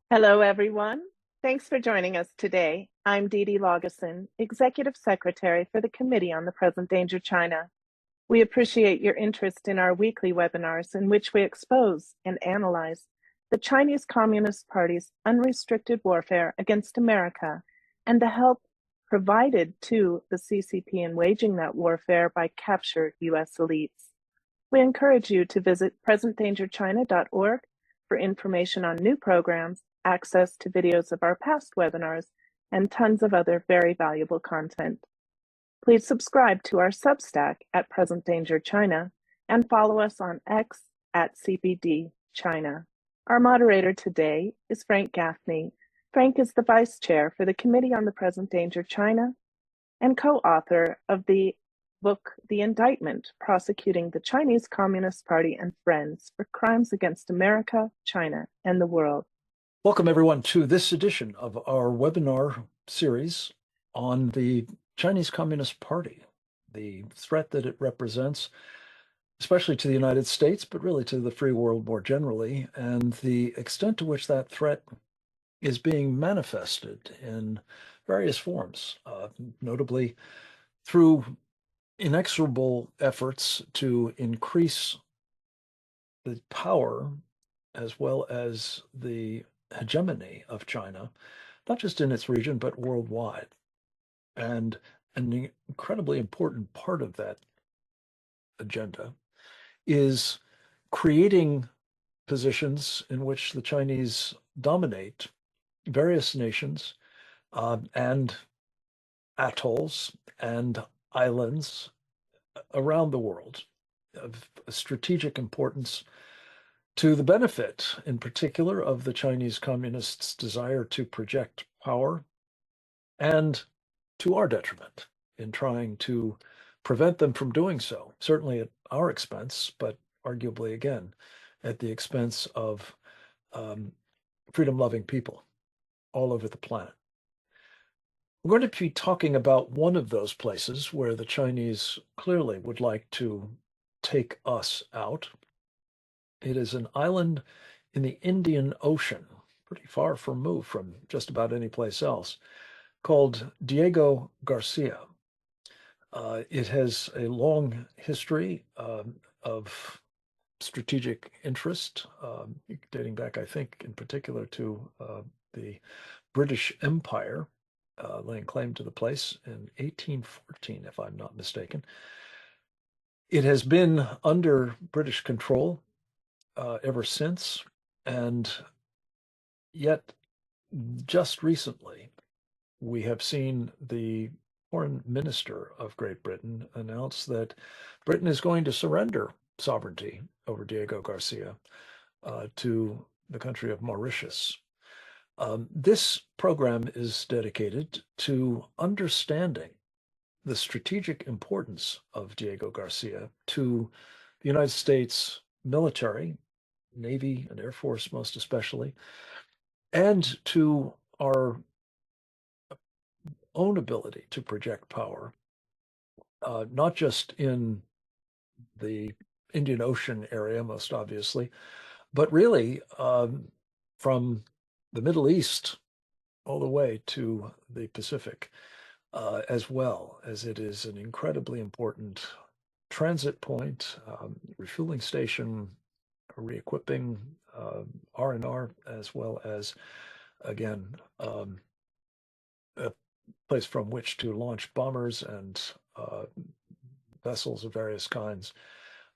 Hello, everyone. Thanks for joining us today. I'm Dee Dee Laugesen, Executive Secretary for the Committee on the Present Danger China. We appreciate your interest in our weekly webinars in which we expose and analyze the Chinese Communist Party's unrestricted warfare against America and the help provided to the CCP in waging that warfare by captured U.S. elites. We encourage you to visit presentdangerchina.org for information on new programs, access to videos of our past webinars, and tons of other very valuable content. Please subscribe to our Substack at Present Danger China and follow us on X at CBD China. Our moderator today is Frank Gaffney. Frank is the Vice Chair for the Committee on the Present Danger China and co-author of the book, The Indictment, Prosecuting the Chinese Communist Party and Friends for Crimes Against America, China, and the World. Welcome, everyone, to this edition of our webinar series on the Chinese Communist Party, the threat that it represents, especially to the United States, but really to the free world more generally, and the extent to which that threat is being manifested in various forms, notably through inexorable efforts to increase the power as well as the hegemony of China, not just in its region, but worldwide. And an incredibly important part of that agenda is creating positions in which the Chinese dominate various nations and atolls and islands around the world of strategic importance to the benefit, in particular, of the Chinese Communists' desire to project power and to our detriment in trying to prevent them from doing so, certainly at our expense, but arguably, again, at the expense of freedom-loving people all over the planet. We're going to be talking about one of those places where the Chinese clearly would like to take us out. It is an island in the Indian Ocean, pretty far removed from just about any place else, called Diego Garcia. It has a long history of strategic interest, dating back, I think, in particular to the British Empire, laying claim to the place in 1814, if I'm not mistaken. It has been under British control ever since, and yet just recently we have seen the foreign minister of Great Britain announce that Britain is going to surrender sovereignty over Diego Garcia to the country of Mauritius. This program is dedicated to understanding the strategic importance of Diego Garcia to the United States military, Navy and Air Force most especially, and to our own ability to project power, not just in the Indian Ocean area, most obviously, but really from the Middle East all the way to the Pacific, as well, as it is an incredibly important transit point, refueling station, re-equipping, R&R, as well as, again, a place from which to launch bombers and vessels of various kinds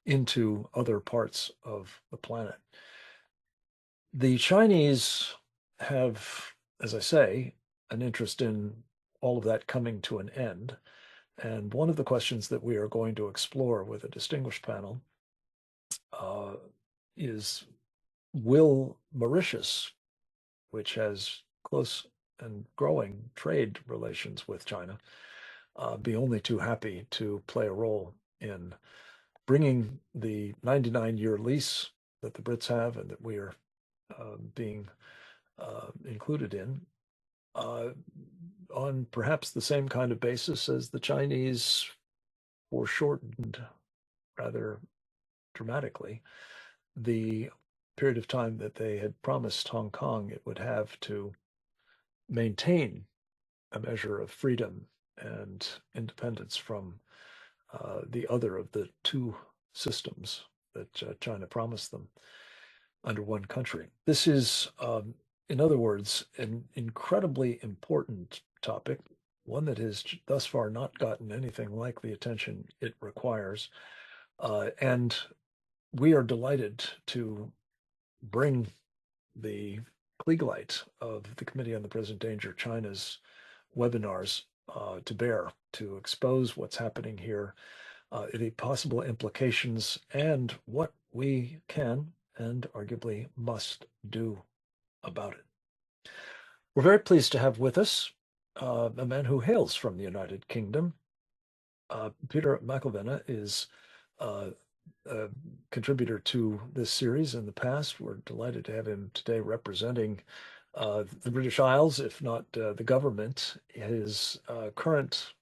into other parts of the planet. The Chinese have, as I say, an interest in all of that coming to an end. And one of the questions that we are going to explore with a distinguished panel is, will Mauritius, which has close and growing trade relations with China, be only too happy to play a role in bringing the 99-year lease that the Brits have and that we are being included in on perhaps the same kind of basis as the Chinese foreshortened rather dramatically the period of time that they had promised Hong Kong it would have to maintain a measure of freedom and independence from the other of the two systems that China promised them under one country. This is, in other words, an incredibly important topic, one that has thus far not gotten anything like the attention it requires. And we are delighted to bring the Klieg light of the Committee on the Present Danger China's webinars to bear to expose what's happening here, the possible implications, and what we can and arguably must do about it. We're very pleased to have with us a man who hails from the United Kingdom. Peter McElvenna is a contributor to this series in the past. We're delighted to have him today representing the British Isles, if not the government. His current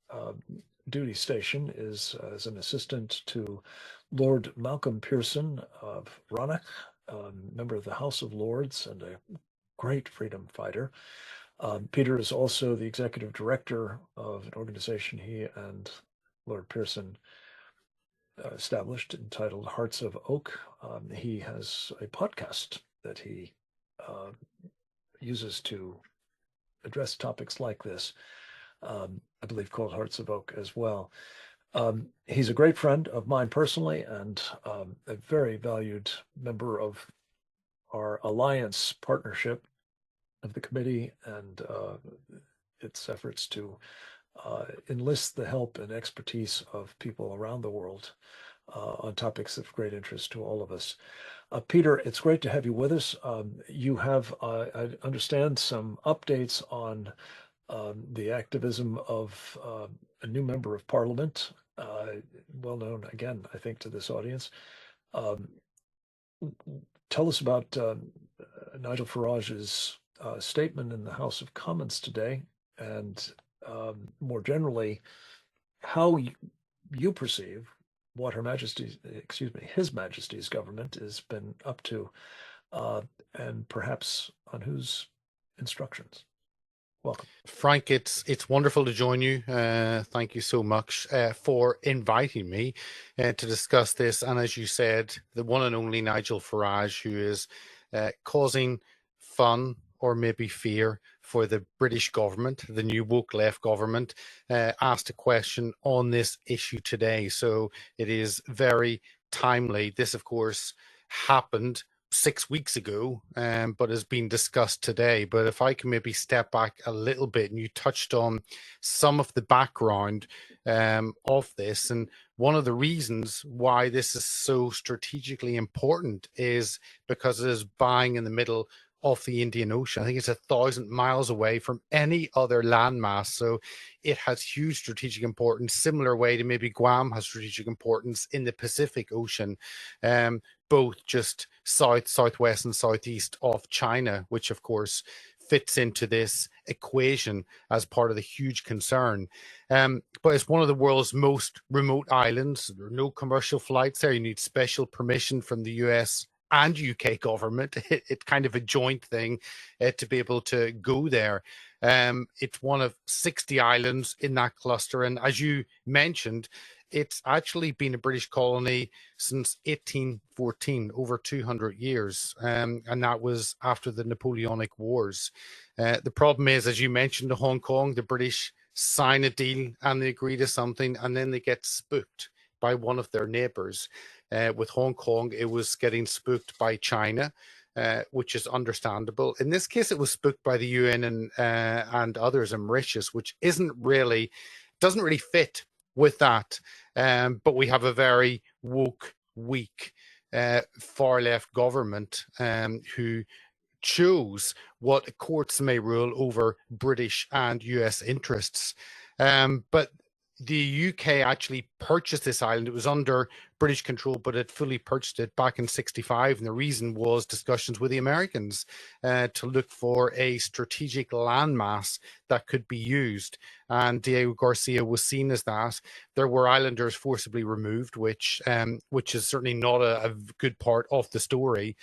duty station is as an assistant to Lord Malcolm Pearson of Rannoch, member of the House of Lords and a great freedom fighter. Peter is also the executive director of an organization he and Lord Pearson established entitled Hearts of Oak. He has a podcast that he uses to address topics like this, I believe called Hearts of Oak as well. He's a great friend of mine personally and a very valued member of our alliance partnership of the committee and its efforts to enlist the help and expertise of people around the world on topics of great interest to all of us. Peter, it's great to have you with us. You have, I understand, some updates on the activism of a new member of parliament, well known again, I think, to this audience. Tell us about Nigel Farage's statement in the House of Commons today, and more generally, how you perceive what His Majesty's government has been up to, and perhaps on whose instructions. Welcome. Frank, it's wonderful to join you. Thank you so much for inviting me to discuss this. And as you said, the one and only Nigel Farage, who is causing fun or maybe fear for the British government, the new woke left government, asked a question on this issue today. So it is very timely. This, of course, happened 6 weeks ago, but has been discussed today. But if I can maybe step back a little bit, and you touched on some of the background of this, and one of the reasons why this is so strategically important is because it is bang in the middle of the Indian Ocean. I think it's 1,000 miles away from any other landmass. So it has huge strategic importance, similar way to maybe Guam has strategic importance in the Pacific Ocean, both just south, southwest and southeast of China, which of course fits into this equation as part of the huge concern. But it's one of the world's most remote islands. There are no commercial flights there. You need special permission from the US and UK government. It's kind of a joint thing to be able to go there. It's one of 60 islands in that cluster. And as you mentioned, it's actually been a British colony since 1814, over 200 years. And that was after the Napoleonic Wars. The problem is, as you mentioned, to Hong Kong, the British sign a deal and they agree to something, and then they get spooked by one of their neighbors. With Hong Kong, it was getting spooked by China, which is understandable. In this case, it was spooked by the UN and others in Mauritius, which doesn't really fit with that. But we have a very woke, weak, far left government who chose what courts may rule over British and US interests. But the UK actually purchased this island. It was under British control, but it fully purchased it back in '65. And the reason was discussions with the Americans to look for a strategic landmass that could be used. And Diego Garcia was seen as that. There were islanders forcibly removed, which is certainly not a good part of the story.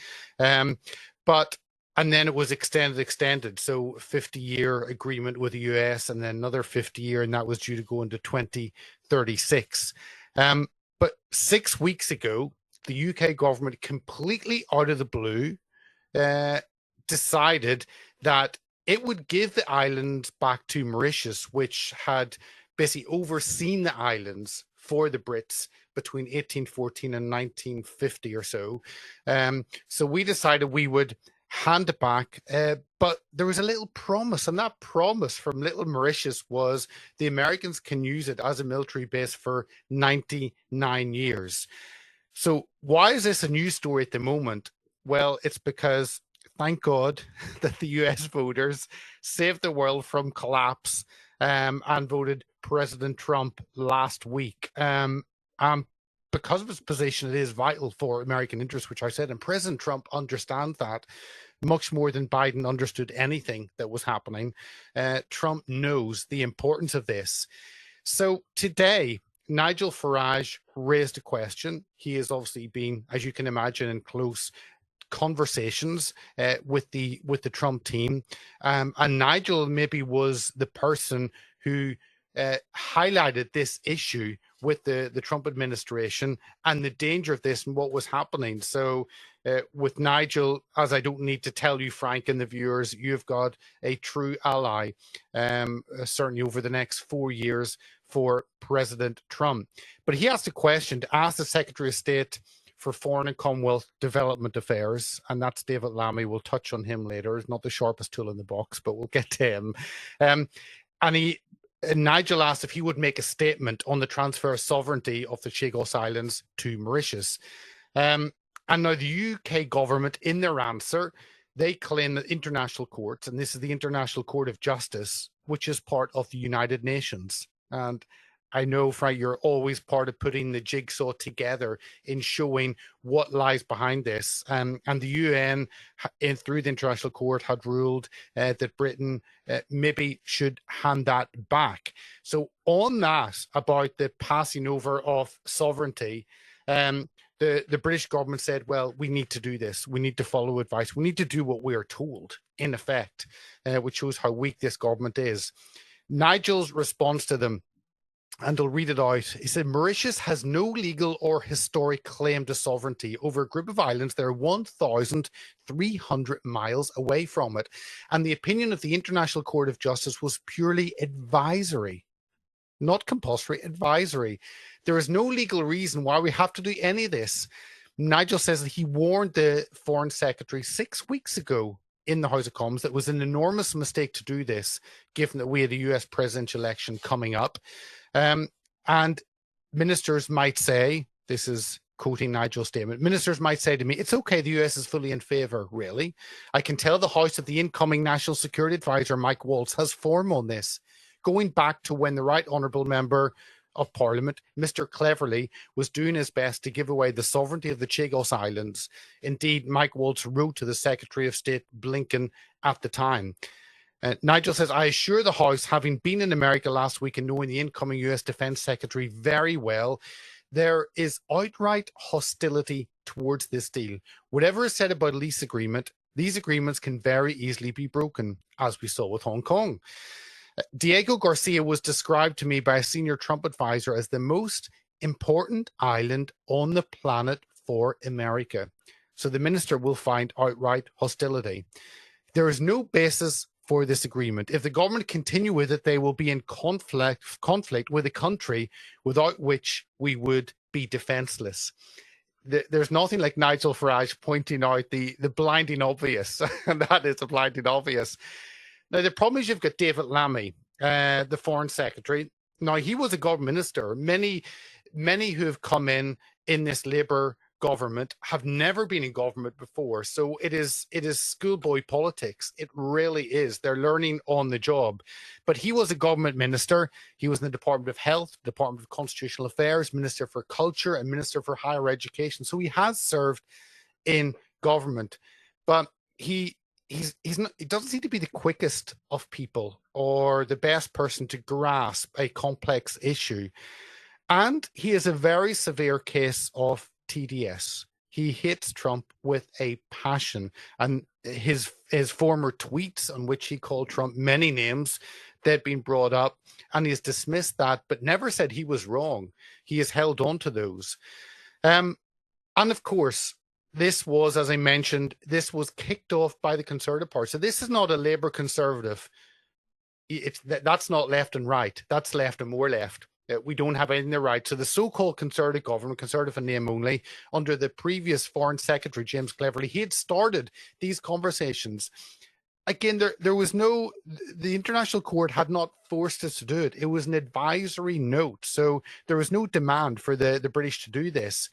And then it was extended. So 50-year agreement with the US and then another 50-year, and that was due to go into 2036. But 6 weeks ago, the UK government, completely out of the blue, decided that it would give the islands back to Mauritius, which had basically overseen the islands for the Brits between 1814 and 1950 or so. So we decided we would hand it back, but there was a little promise, and that promise from little Mauritius was the Americans can use it as a military base for 99 years. So why is this a news story at the moment? Well, it's because, thank God, that the US voters saved the world from collapse and voted President Trump last week. Because of his position, it is vital for American interests, which I said, and President Trump understands that much more than Biden understood anything that was happening. Trump knows the importance of this. So today, Nigel Farage raised a question. He has obviously been, as you can imagine, in close conversations with the Trump team, and Nigel maybe was the person who highlighted this issue with the Trump administration and the danger of this and what was happening. So with Nigel, as I don't need to tell you, Frank, and the viewers, you've got a true ally, certainly over the next 4 years for President Trump. But he asked a question to ask the Secretary of State for Foreign and Commonwealth Development Affairs, and that's David Lammy. We'll touch on him later. He's not the sharpest tool in the box, but we'll get to him. And Nigel asked if he would make a statement on the transfer of sovereignty of the Chagos Islands to Mauritius. And now the UK government, in their answer, they claim that international courts, and this is the International Court of Justice, which is part of the United Nations. And I know, Frank, you're always part of putting the jigsaw together in showing what lies behind this. And the UN, through the International Court, had ruled that Britain maybe should hand that back. So on that, about the passing over of sovereignty, the British government said, well, we need to do this. We need to follow advice. We need to do what we are told, in effect, which shows how weak this government is. Nigel's response to them, and I'll read it out. He said, Mauritius has no legal or historic claim to sovereignty over a group of islands that are 1,300 miles away from it. And the opinion of the International Court of Justice was purely advisory, not compulsory, advisory. There is no legal reason why we have to do any of this. Nigel says that he warned the Foreign Secretary 6 weeks ago in the House of Commons that it was an enormous mistake to do this, given that we had a US presidential election coming up. And ministers might say, this is quoting Nigel's statement, ministers might say to me, it's okay, the US is fully in favor, really. I can tell the House that the incoming National Security Advisor, Mike Waltz, has form on this, going back to when the Right Honourable Member of Parliament, Mr. Cleverly, was doing his best to give away the sovereignty of the Chagos Islands. Indeed, Mike Waltz wrote to the Secretary of State Blinken at the time. Nigel says, I assure the House, having been in America last week and knowing the incoming US Defense Secretary very well, there is outright hostility towards this deal. Whatever is said about a lease agreement, these agreements can very easily be broken, as we saw with Hong Kong. Diego Garcia was described to me by a senior Trump advisor as the most important island on the planet for America. So the minister will find outright hostility. There is no basis for this agreement. If the government continue with it, they will be in conflict with a country without which we would be defenseless. There's nothing like Nigel Farage pointing out the blinding obvious, and that is the blinding obvious. Now, the problem is you've got David Lammy, the Foreign Secretary. Now, he was a government minister. Many who have come in this Labour government, have never been in government before. So it is schoolboy politics. It really is. They're learning on the job. But he was a government minister. He was in the Department of Health, Department of Constitutional Affairs, Minister for Culture, and Minister for Higher Education. So he has served in government. But he doesn't seem to be the quickest of people or the best person to grasp a complex issue. And he is a very severe case of TDS. He hates Trump with a passion, and his former tweets on which he called Trump many names, they've been brought up, and he's dismissed that, but never said he was wrong. He has held on to those. And of course, this was, as I mentioned, this was kicked off by the Conservative Party. So this is not a Labour Conservative. That's not left and right. That's left and more left. We don't have anything to right. So the so-called Conservative government, Conservative in name only, under the previous Foreign Secretary, James Cleverly, he had started these conversations. Again, there was no, the International Court had not forced us to do it. It was an advisory note. So there was no demand for the British to do this.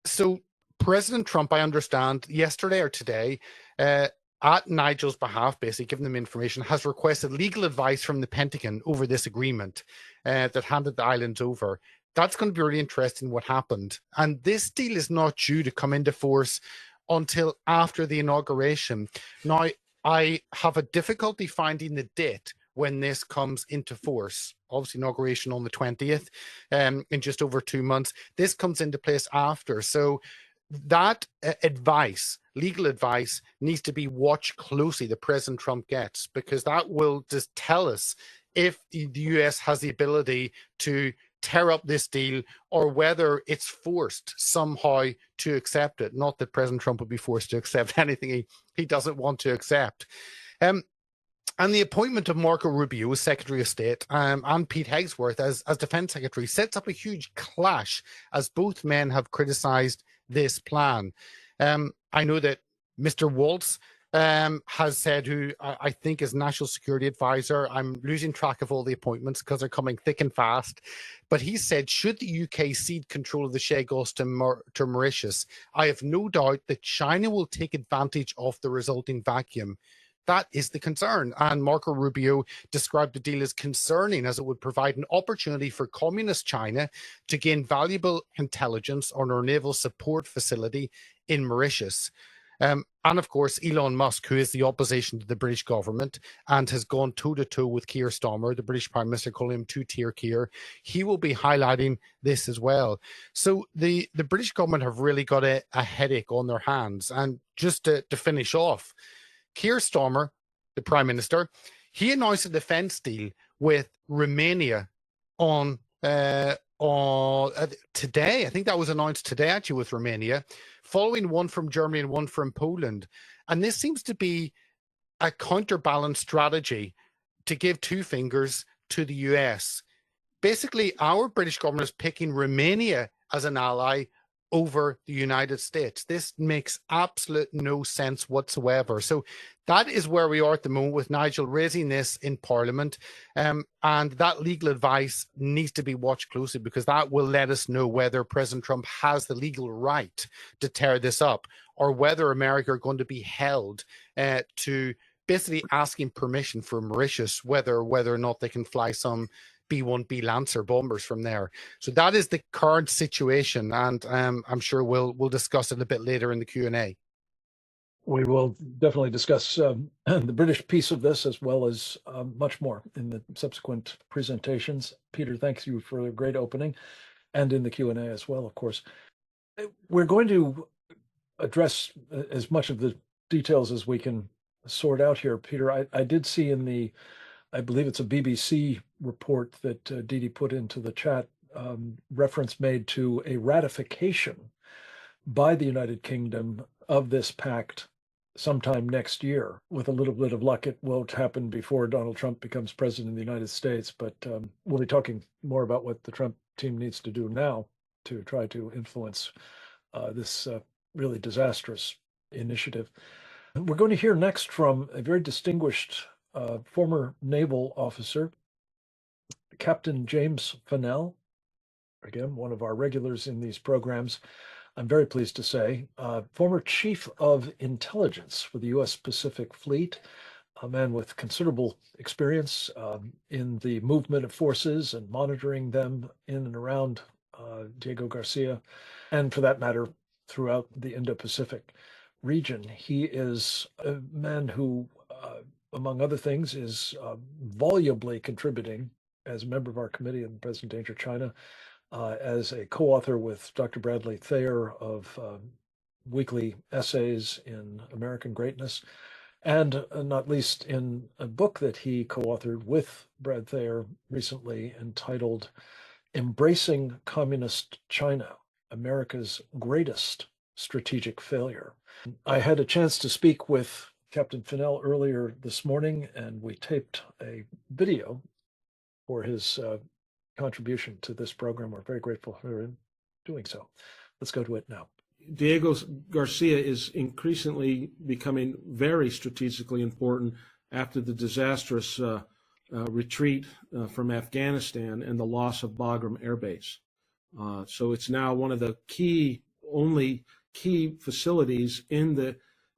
So President Trump, I understand, yesterday or today, at Nigel's behalf, basically giving them information, has requested legal advice from the Pentagon over this agreement that handed the islands over. That's going to be really interesting what happened. And this deal is not due to come into force until after the inauguration. Now, I have a difficulty finding the date when this comes into force. Obviously, inauguration on the 20th, in just over 2 months. This comes into place after. So that advice, legal advice, needs to be watched closely, that President Trump gets, because that will just tell us if the US has the ability to tear up this deal or whether it's forced somehow to accept it. Not that President Trump would be forced to accept anything he doesn't want to accept. And the appointment of Marco Rubio as Secretary of State and Pete Hegseth as Defense Secretary sets up a huge clash, as both men have criticized this plan. I know that Mr. Waltz has said, who I think is National Security Advisor, I'm losing track of all the appointments because they're coming thick and fast, but he said, should the UK cede control of the Chagos to Mauritius, I have no doubt that China will take advantage of the resulting vacuum. That is the concern. And Marco Rubio described the deal as concerning, as it would provide an opportunity for communist China to gain valuable intelligence on our naval support facility in Mauritius. And of course, Elon Musk, who is the opposition to the British government and has gone toe-to-toe with Keir Starmer, the British Prime Minister, calling him two-tier Keir, he will be highlighting this as well. So the British government have really got a headache on their hands. And just to finish off, Keir Starmer, the Prime Minister, he announced a defence deal with Romania on today. I think that was announced today, actually, with Romania, following one from Germany and one from Poland. And this seems to be a counterbalance strategy to give two fingers to the US. Basically, our British government is picking Romania as an ally over the United States. This makes absolute no sense whatsoever. So that is where we are at the moment, with Nigel raising this in Parliament. And that legal advice needs to be watched closely, because that will let us know whether President Trump has the legal right to tear this up, or whether America are going to be held to basically asking permission for Mauritius, whether or not they can fly some B-1B Lancer bombers from there. So that is the current situation, and I'm sure we'll discuss it a bit later in the Q&A. We will definitely discuss the British piece of this, as well as much more in the subsequent presentations. Peter, thanks you for a great opening, and in the Q&A as well, of course. We're going to address as much of the details as we can sort out here. Peter, I did see in the, I believe it's a BBC report that Didi put into the chat, reference made to a ratification by the United Kingdom of this pact sometime next year. With a little bit of luck, it won't happen before Donald Trump becomes president of the United States, but we'll be talking more about what the Trump team needs to do now to try to influence this really disastrous initiative. We're going to hear next from a very distinguished former naval officer, Captain James Fennell, again, one of our regulars in these programs, I'm very pleased to say, former Chief of Intelligence for the U.S. Pacific Fleet, a man with considerable experience in the movement of forces and monitoring them in and around Diego Garcia, and for that matter, throughout the Indo-Pacific region. He is a man who, among other things, is volubly contributing as a member of our committee on Present Danger China, as a co-author with Dr. Bradley Thayer of weekly essays in American Greatness, and not least in a book that he co-authored with Brad Thayer recently entitled Embracing Communist China, America's Greatest Strategic Failure. I had a chance to speak with Captain Fennell earlier this morning, and we taped a video for his contribution to this program. We're very grateful for him doing so. Let's go to it now. Diego Garcia is increasingly becoming very strategically important after the disastrous retreat from Afghanistan and the loss of Bagram Air Base. So it's now one of the only key facilities in the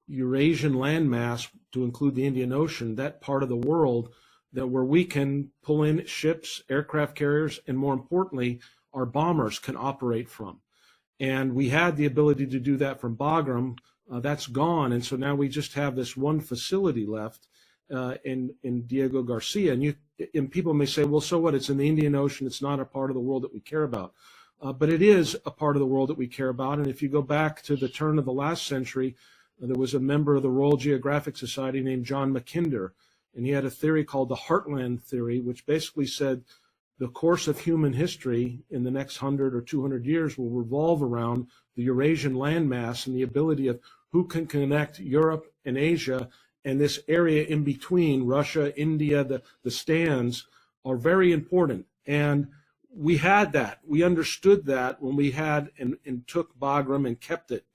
Eurasian landmass, to include the Indian Ocean, that part of the world where we can pull in ships, aircraft carriers, and more importantly, our bombers can operate from. And we had the ability to do that from Bagram. That's gone, and so now we just have this one facility left in Diego Garcia. And people may say, well, so what? It's in the Indian Ocean. It's not a part of the world that we care about. But it is a part of the world that we care about. And if you go back to the turn of the last century, there was a member of the Royal Geographic Society named John Mackinder, and he had a theory called the Heartland Theory, which basically said the course of human history in the next 100 or 200 years will revolve around the Eurasian landmass and the ability of who can connect Europe and Asia, and this area in between, Russia, India, the stands, are very important. And we had that. We understood that when we had and took Bagram and kept it.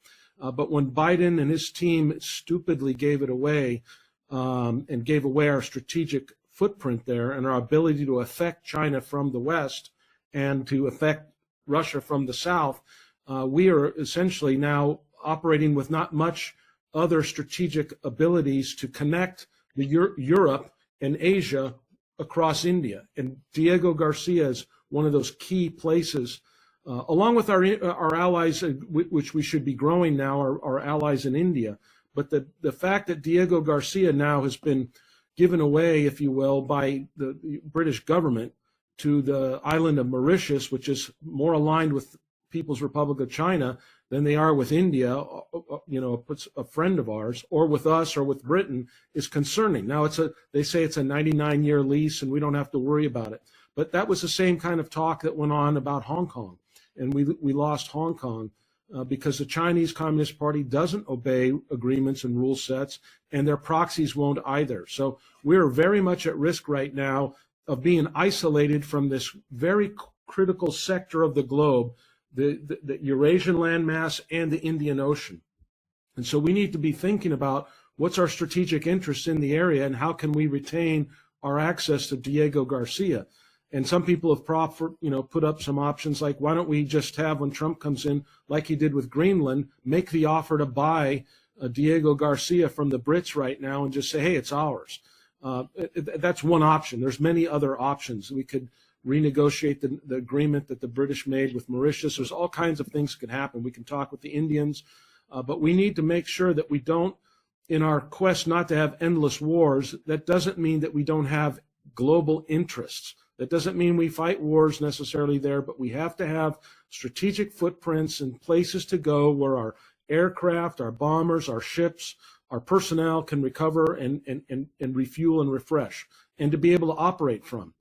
But when Biden and his team stupidly gave it away and gave away our strategic footprint there and our ability to affect China from the west and to affect Russia from the south, we are essentially now operating with not much other strategic abilities to connect Europe and Asia across India. And Diego Garcia is one of those key places, along with our allies, which we should be growing now, our allies in India. But the fact that Diego Garcia now has been given away, if you will, by the British government to the island of Mauritius, which is more aligned with People's Republic of China than they are with India, a friend of ours, or with us or with Britain, is concerning. Now they say it's a 99-year lease and we don't have to worry about it. But that was the same kind of talk that went on about Hong Kong. And we lost Hong Kong because the Chinese Communist Party doesn't obey agreements and rule sets, and their proxies won't either. So we're very much at risk right now of being isolated from this very critical sector of the globe, the Eurasian landmass and the Indian Ocean. And so we need to be thinking about what's our strategic interest in the area and how can we retain our access to Diego Garcia. And some people have put up some options like, why don't we just have, when Trump comes in, like he did with Greenland, make the offer to buy Diego Garcia from the Brits right now and just say, hey, it's ours. That's one option. There's many other options. We could renegotiate the agreement that the British made with Mauritius. There's all kinds of things that could happen. We can talk with the Indians, but we need to make sure that we don't, in our quest not to have endless wars, that doesn't mean that we don't have global interests. That doesn't mean we fight wars necessarily there, but we have to have strategic footprints and places to go where our aircraft, our bombers, our ships, our personnel can recover and refuel and refresh, and to be able to operate from.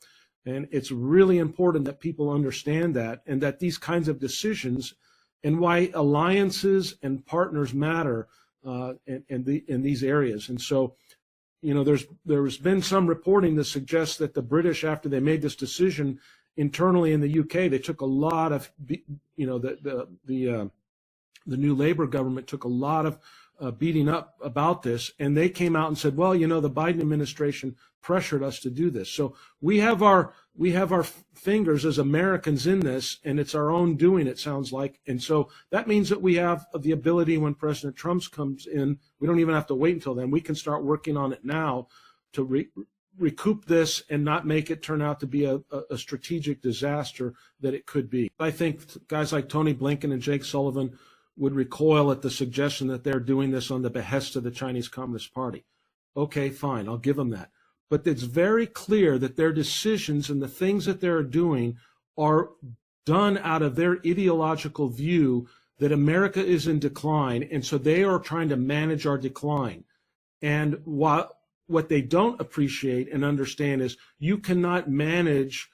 And it's really important that people understand that, and that these kinds of decisions and why alliances and partners matter in these areas. And so, there's been some reporting that suggests that the British, after they made this decision internally in the UK, they took a lot of, the new Labour government took a lot of beating up about this, and they came out and said, well, you know, the Biden administration pressured us to do this. So we have our fingers as Americans in this, and it's our own doing, it sounds like. And so that means that we have the ability, when President Trump comes in, we don't even have to wait until then. We can start working on it now to recoup this and not make it turn out to be a strategic disaster that it could be. I think guys like Tony Blinken and Jake Sullivan would recoil at the suggestion that they're doing this on the behest of the Chinese Communist Party. Okay, fine, I'll give them that. But it's very clear that their decisions and the things that they're doing are done out of their ideological view that America is in decline, and so they are trying to manage our decline. And what they don't appreciate and understand is you cannot manage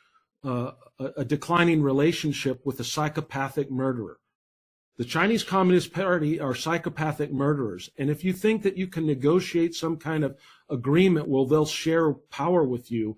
a declining relationship with a psychopathic murderer. The Chinese Communist Party are psychopathic murderers. And if you think that you can negotiate some kind of agreement where they'll share power with you,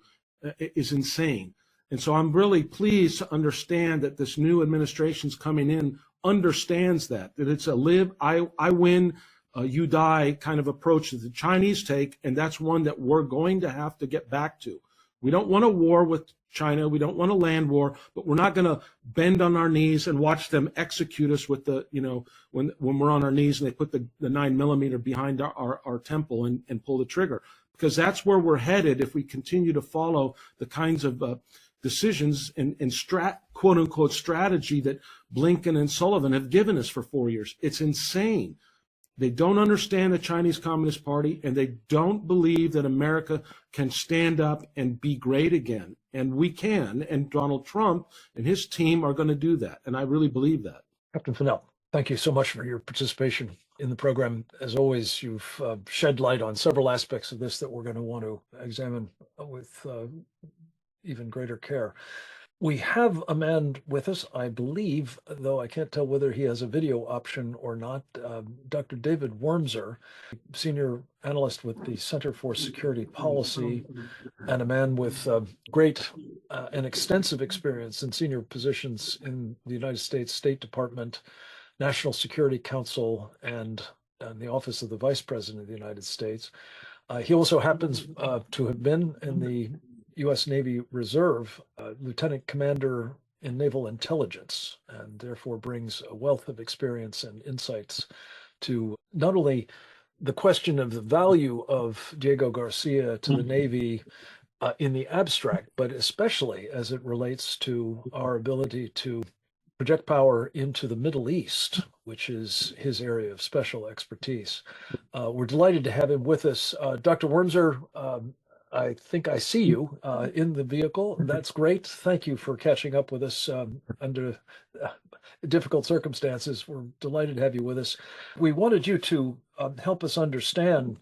is insane. And so I'm really pleased to understand that this new administration's coming in understands that it's a live, I win, you die kind of approach that the Chinese take, and that's one that we're going to have to get back to. We don't want a war with China. We don't want a land war, but we're not going to bend on our knees and watch them execute us with the, you know, when we're on our knees and they put the 9mm behind our temple and pull the trigger, because that's where we're headed if we continue to follow the kinds of decisions and quote unquote strategy that Blinken and Sullivan have given us for 4 years. It's insane. They don't understand the Chinese Communist Party, and they don't believe that America can stand up and be great again. And we can, and Donald Trump and his team are going to do that. And I really believe that. Captain Fennell, thank you so much for your participation in the program. As always, you've shed light on several aspects of this that we're going to want to examine with even greater care. We have a man with us, I believe, though I can't tell whether he has a video option or not, Dr. David Wormser, senior analyst with the Center for Security Policy, and a man with great and extensive experience in senior positions in the United States State Department, National Security Council, and the Office of the Vice President of the United States. He also happens to have been in the U.S. Navy Reserve, Lieutenant Commander in Naval Intelligence, and therefore brings a wealth of experience and insights to not only the question of the value of Diego Garcia to the Navy in the abstract, but especially as it relates to our ability to project power into the Middle East, which is his area of special expertise. We're delighted to have him with us. Dr. Wormser, I think I see you in the vehicle. That's great. Thank you for catching up with us under difficult circumstances. We're delighted to have you with us. We wanted you to help us understand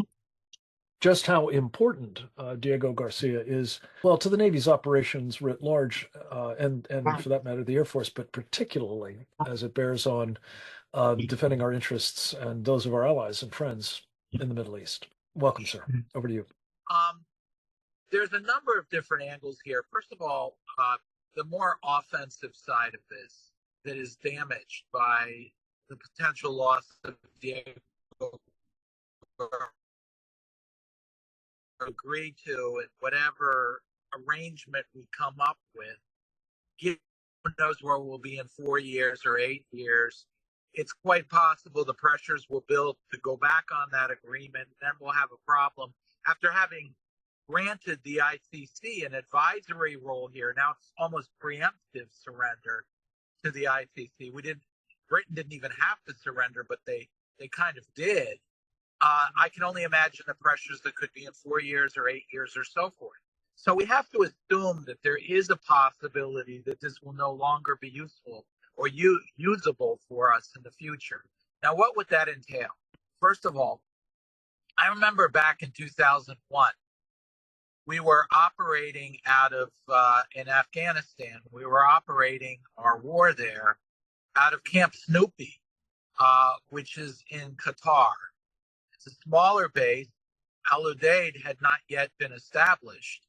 just how important Diego Garcia is, well, to the Navy's operations writ large, and for that matter, the Air Force, but particularly as it bears on defending our interests and those of our allies and friends in the Middle East. Welcome, sir. Over to you. There's a number of different angles here. First of all, the more offensive side of this that is damaged by the potential loss of Diego agree to and whatever arrangement we come up with, who knows where we'll be in 4 years or 8 years. It's quite possible the pressures will build to go back on that agreement. Then we'll have a problem after having granted the ICC an advisory role here. Now it's almost preemptive surrender to the ICC. Britain didn't even have to surrender, but they kind of did. I can only imagine the pressures that could be in 4 years or 8 years or so forth. So we have to assume that there is a possibility that this will no longer be useful or usable for us in the future. Now, what would that entail? First of all, I remember back in 2001, we were operating out of, in Afghanistan, we were operating our war there out of Camp Snoopy, which is in Qatar. It's a smaller base. Al Udeid had not yet been established,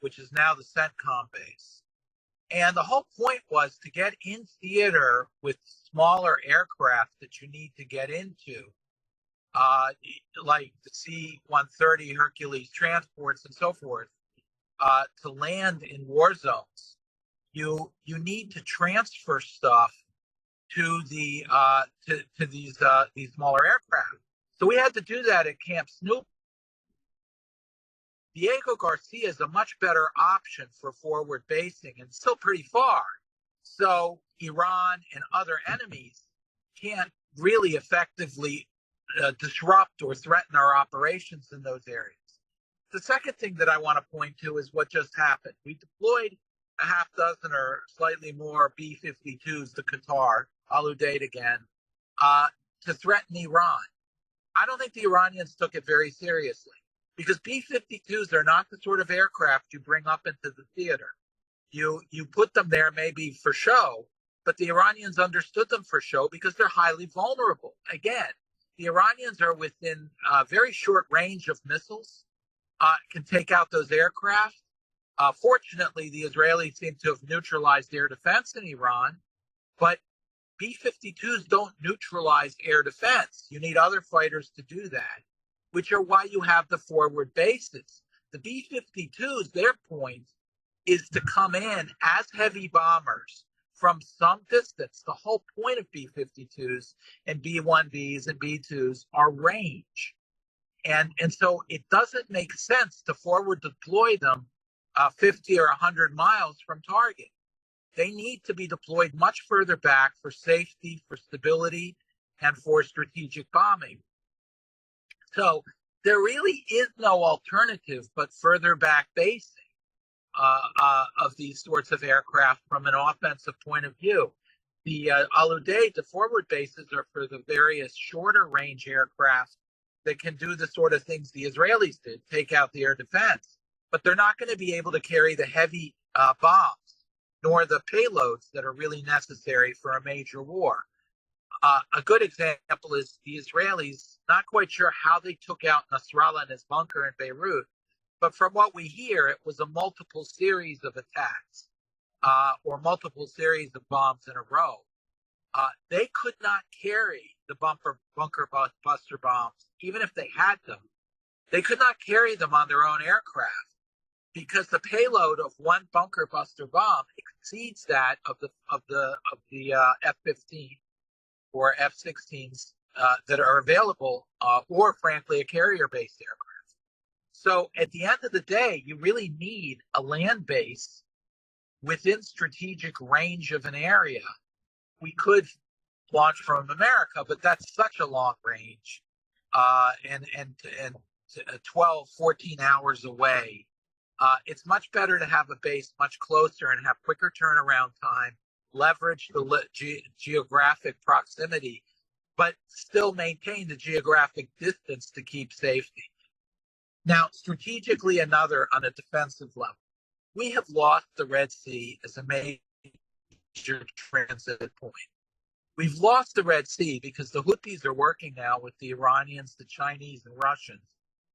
which is now the CENTCOM base. And the whole point was to get in theater with smaller aircraft that you need to get into. like the C-130 Hercules transports and so forth, to land in war zones, you need to transfer stuff to these smaller aircraft. So we had to do that at Camp Snoop. Diego Garcia is a much better option for forward basing and still pretty far. So Iran and other enemies can't really effectively disrupt or threaten our operations in those areas. The second thing that I want to point to is what just happened. We deployed a half dozen or slightly more B-52s to Qatar, Al Udeid again, to threaten Iran. I don't think the Iranians took it very seriously, because B-52s are not the sort of aircraft you bring up into the theater. You put them there maybe for show, but the Iranians understood them for show because they're highly vulnerable. Again, the Iranians are within very short range of missiles, can take out those aircraft. Fortunately, the Israelis seem to have neutralized air defense in Iran, but B-52s don't neutralize air defense. You need other fighters to do that, which are why you have the forward bases. The B-52s, their point is to come in as heavy bombers from some distance. The whole point of B-52s and B-1Bs and B-2s are range. And so it doesn't make sense to forward deploy them 50 or 100 miles from target. They need to be deployed much further back for safety, for stability, and for strategic bombing. So there really is no alternative but further back basing of these sorts of aircraft from an offensive point of view. The Al Udeid, the forward bases are for the various shorter range aircraft that can do the sort of things the Israelis did, take out the air defense. But they're not going to be able to carry the heavy bombs, nor the payloads that are really necessary for a major war. A good example is the Israelis, not quite sure how they took out Nasrallah and his bunker in Beirut, but from what we hear, it was a multiple series of attacks or multiple series of bombs in a row. They could not carry the bunker buster bombs, even if they had them. They could not carry them on their own aircraft because the payload of one bunker buster bomb exceeds that of the F-15 or F-16s that are available, or frankly, a carrier-based aircraft. So at the end of the day, you really need a land base within strategic range of an area. We could launch from America, but that's such a long range, and 12, 14 hours away. It's much better to have a base much closer and have quicker turnaround time, leverage the geographic proximity, but still maintain the geographic distance to keep safety. Now, strategically, on a defensive level, we have lost the Red Sea as a major transit point. We've lost the Red Sea because the Houthis are working now with the Iranians, the Chinese, and Russians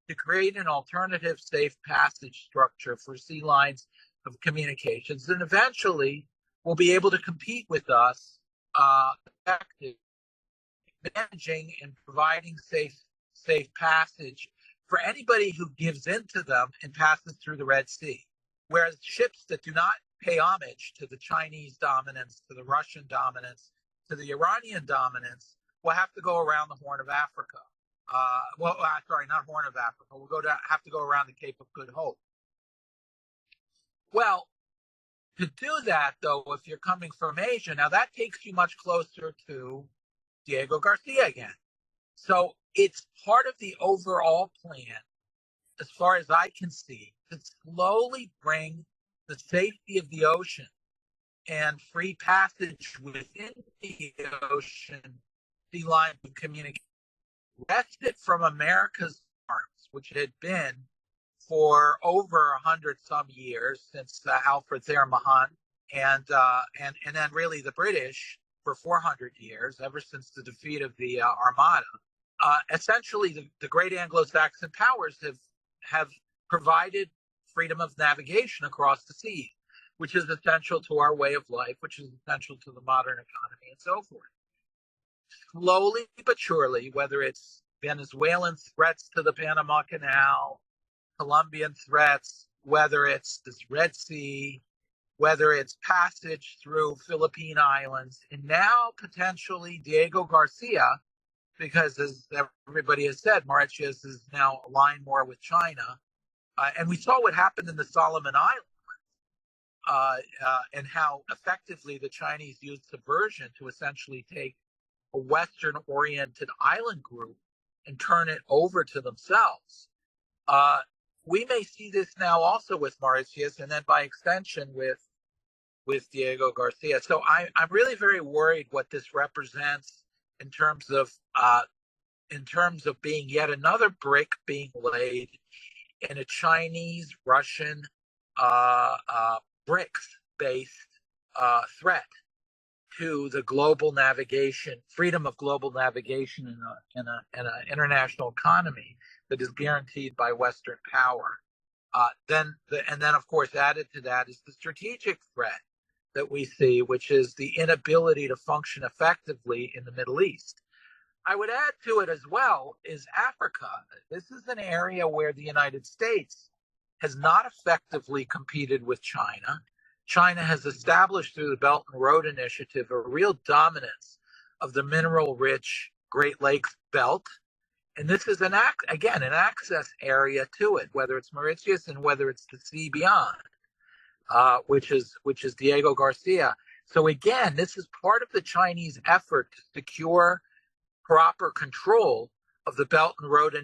to create an alternative safe passage structure for sea lines of communications, and eventually will be able to compete with us, managing and providing safe passage for anybody who gives in to them and passes through the Red Sea. Whereas ships that do not pay homage to the Chinese dominance, to the Russian dominance, to the Iranian dominance, will have to go around the Horn of Africa. Not Horn of Africa. We'll have to go around the Cape of Good Hope. Well, to do that, though, if you're coming from Asia, now that takes you much closer to Diego Garcia again. So it's part of the overall plan, as far as I can see, to slowly bring the safety of the ocean and free passage within the ocean, sea line of communication, wrested from America's arms, which had been for over 100 some years since Alfred Zermahan, and then really the British for 400 years, ever since the defeat of the Armada. Essentially, the great Anglo-Saxon powers have provided freedom of navigation across the sea, which is essential to our way of life, which is essential to the modern economy, and so forth. Slowly but surely, whether it's Venezuelan threats to the Panama Canal, Colombian threats, whether it's this Red Sea, whether it's passage through Philippine Islands, and now potentially Diego Garcia, because as everybody has said, Mauritius is now aligned more with China. And we saw what happened in the Solomon Islands and how effectively the Chinese used subversion to essentially take a Western-oriented island group and turn it over to themselves. We may see this now also with Mauritius, and then by extension with Diego Garcia. So I'm really very worried what this represents in terms of being yet another brick being laid in a Chinese Russian BRICS-based threat to the global navigation, freedom of global navigation in an international economy that is guaranteed by Western power. And then, of course, added to that is the strategic threat that we see, which is the inability to function effectively in the Middle East. I would add to it as well is Africa. This is an area where the United States has not effectively competed with China. China has established through the Belt and Road Initiative a real dominance of the mineral-rich Great Lakes belt. And this is an access area to it, whether it's Mauritius and whether it's the sea beyond, which is Diego Garcia. So again, this is part of the Chinese effort to secure proper control of the Belt and Road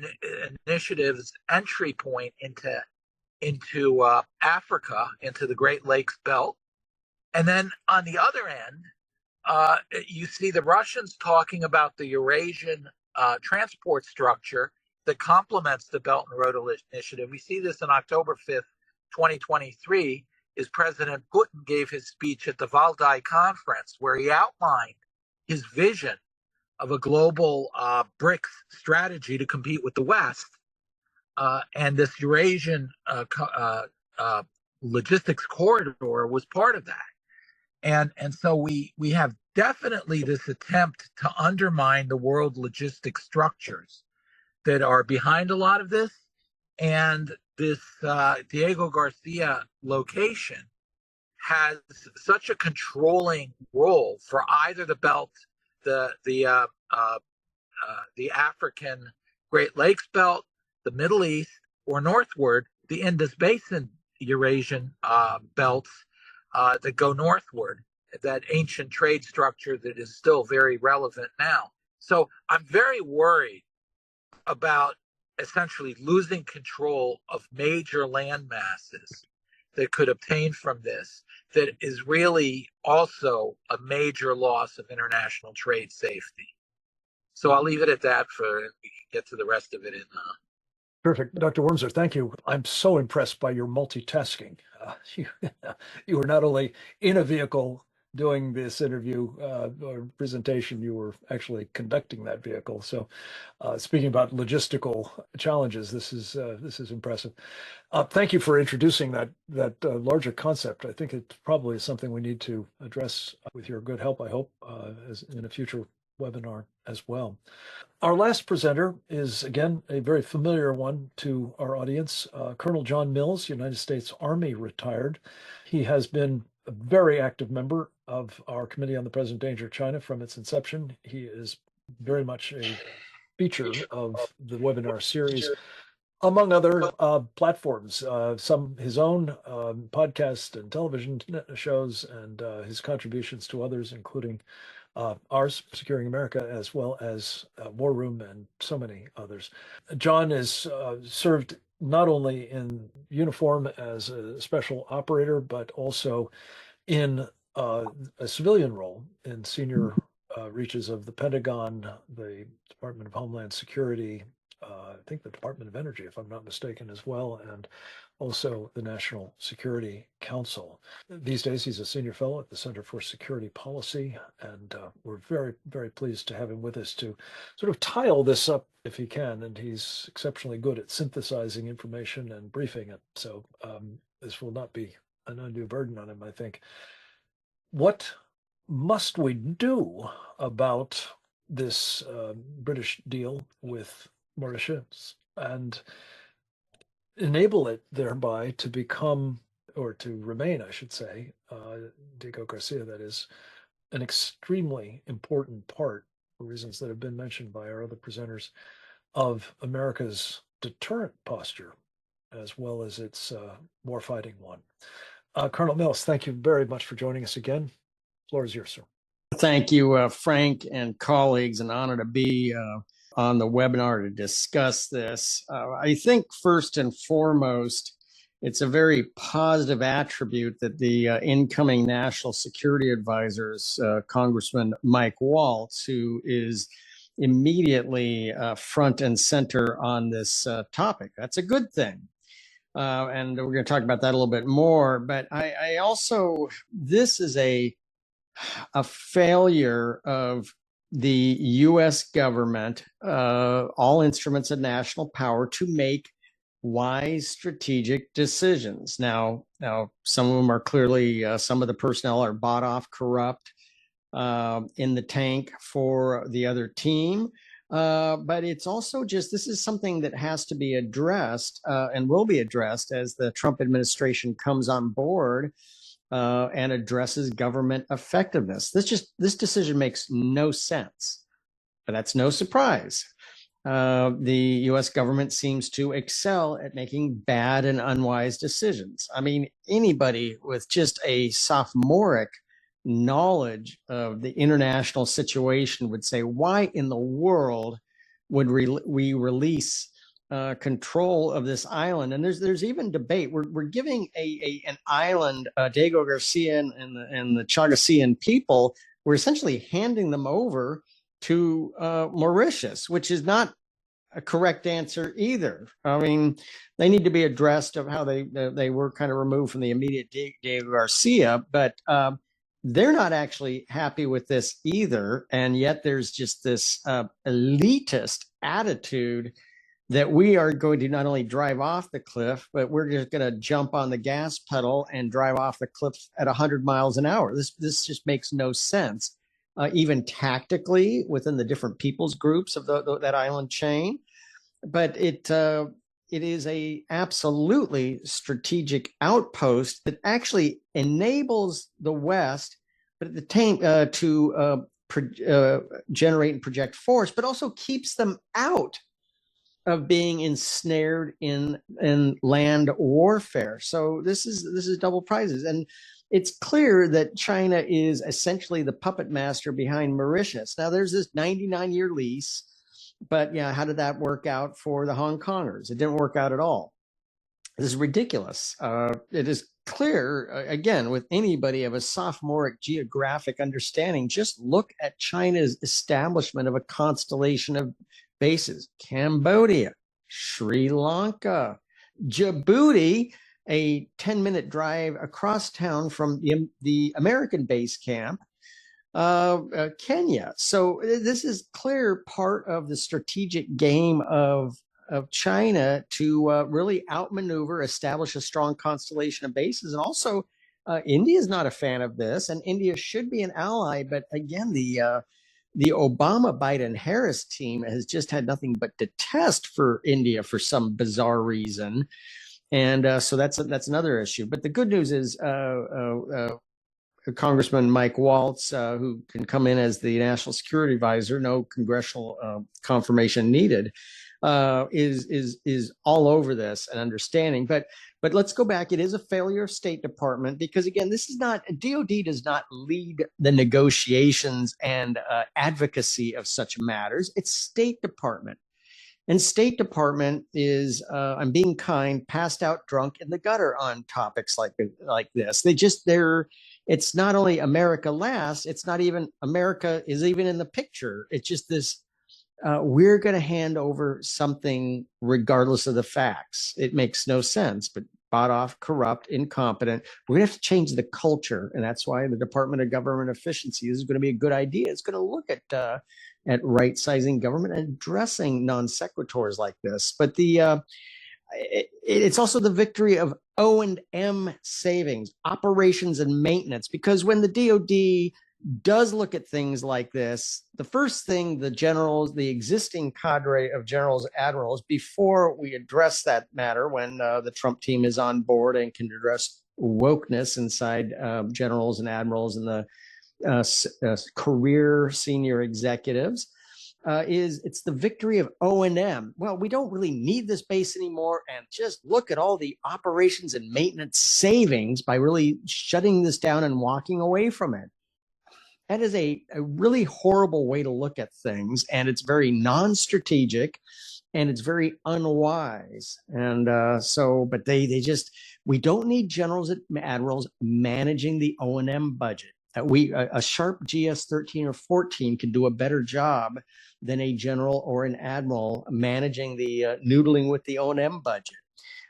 Initiative's entry point into Africa, into the Great Lakes belt. And then on the other end, you see the Russians talking about the Eurasian transport structure that complements the Belt and Road Initiative. We see this on October 5th, 2023, as President Putin gave his speech at the Valdai conference, where he outlined his vision of a global BRICS strategy to compete with the West. And this Eurasian logistics corridor was part of that. And so we have definitely this attempt to undermine the world logistics structures that are behind a lot of this. And this Diego Garcia location has such a controlling role for either the belt, the African Great Lakes belt, the Middle East, or northward, the Indus Basin Eurasian belts that go northward, that ancient trade structure that is still very relevant now. So I'm very worried about essentially losing control of major land masses that could obtain from this, that is really also a major loss of international trade safety. So I'll leave it at that we can get to the rest of it in Perfect. Dr. Wormser, thank you. I'm so impressed by your multitasking. You were not only in a vehicle doing this interview or presentation, you were actually conducting that vehicle. So speaking about logistical challenges, this is impressive. Thank you for introducing that larger concept. I think it probably is something we need to address with your good help, I hope, as in a future webinar as well. Our last presenter is, again, a very familiar one to our audience, Colonel John Mills, United States Army retired. He has been a very active member of our Committee on the Present Danger of China from its inception. He is very much a feature of the webinar series, among other platforms, some his own podcast and television shows, and his contributions to others, including ours, Securing America, as well as War Room and so many others. John is served not only in uniform as a special operator, but also in a civilian role in senior reaches of the Pentagon, the Department of Homeland Security, I think the Department of Energy, if I'm not mistaken, as well, and also the National Security Council. These days, he's a senior fellow at the Center for Security Policy, and we're very, very pleased to have him with us to sort of tie all this up if he can, and he's exceptionally good at synthesizing information and briefing it, so this will not be an undue burden on him, I think. What must we do about this British deal with Mauritius and enable it thereby to become, or to remain, I should say, Diego Garcia, that is, an extremely important part, for reasons that have been mentioned by our other presenters, of America's deterrent posture, as well as its warfighting one. Colonel Mills, thank you very much for joining us again. The floor is yours, sir. Thank you, Frank and colleagues. An honor to be on the webinar to discuss this. I think first and foremost, it's a very positive attribute that the incoming National Security Advisor, Congressman Mike Waltz, who is immediately front and center on this topic. That's a good thing. And we're going to talk about that a little bit more. But I also, this is a failure of the U.S. government, all instruments of national power, to make wise strategic decisions. Now, some of them are clearly, some of the personnel are bought off, corrupt, in the tank for the other team. But it's also just, this is something that has to be addressed and will be addressed as the Trump administration comes on board and addresses government effectiveness. This decision makes no sense, but that's no surprise. The U.S. government seems to excel at making bad and unwise decisions. I mean, anybody with just a sophomoric knowledge of the international situation would say, why in the world would we release control of this island? And there's even debate. We're giving an island, Diego Garcia and the Chagacian people, we're essentially handing them over to Mauritius, which is not a correct answer either. I mean, they need to be addressed of how they were kind of removed from the immediate Diego Garcia, but they're not actually happy with this either. And yet there's just this elitist attitude that we are going to not only drive off the cliff, but we're just going to jump on the gas pedal and drive off the cliff at 100 miles an hour. This just makes no sense, even tactically within the different peoples groups of that island chain. But it is a absolutely strategic outpost that actually enables the West, but at the time to generate and project force, but also keeps them out of being ensnared in land warfare. So this is double prizes. And it's clear that China is essentially the puppet master behind Mauritius. Now there's this 99-year lease, but yeah, how did that work out for the Hong Kongers? It didn't work out at all. This is ridiculous. It is clear, again, with anybody of a sophomoric geographic understanding, just look at China's establishment of a constellation of bases: Cambodia, Sri Lanka, Djibouti, a 10-minute drive across town from the American base camp, Kenya. So this is clear part of the strategic game of China to really outmaneuver, establish a strong constellation of bases. And also, India is not a fan of this, and India should be an ally. But again, the Obama, Biden, Harris team has just had nothing but detest for India for some bizarre reason. And so that's another issue. But the good news is Congressman Mike Waltz, who can come in as the National Security Advisor, no congressional confirmation needed, is all over this and understanding. But let's go back. It is a failure of State Department because, again, this is not, DOD does not lead the negotiations and advocacy of such matters. It's State Department. And State Department is, I'm being kind, passed out drunk in the gutter on topics like this. It's not only America last, it's not even America is even in the picture. It's just this, we're going to hand over something regardless of the facts. It makes no sense, but bought off, corrupt, incompetent. We're going to have to change the culture. And that's why the Department of Government Efficiency is going to be a good idea. It's going to look at right-sizing government and addressing non-sequiturs like this. But it's also the victory of O&M savings, operations and maintenance, because when the DOD does look at things like this, the first thing the generals, the existing cadre of generals, admirals, before we address that matter, when the Trump team is on board and can address wokeness inside generals and admirals and the career senior executives, it's the victory of O&M. Well, we don't really need this base anymore, and just look at all the operations and maintenance savings by really shutting this down and walking away from it. That is a really horrible way to look at things, and it's very non-strategic, and it's very unwise. And but they just, we don't need generals and admirals managing the O&M budget. A sharp GS 13 or 14 can do a better job than a general or an admiral managing the noodling with the O&M budget.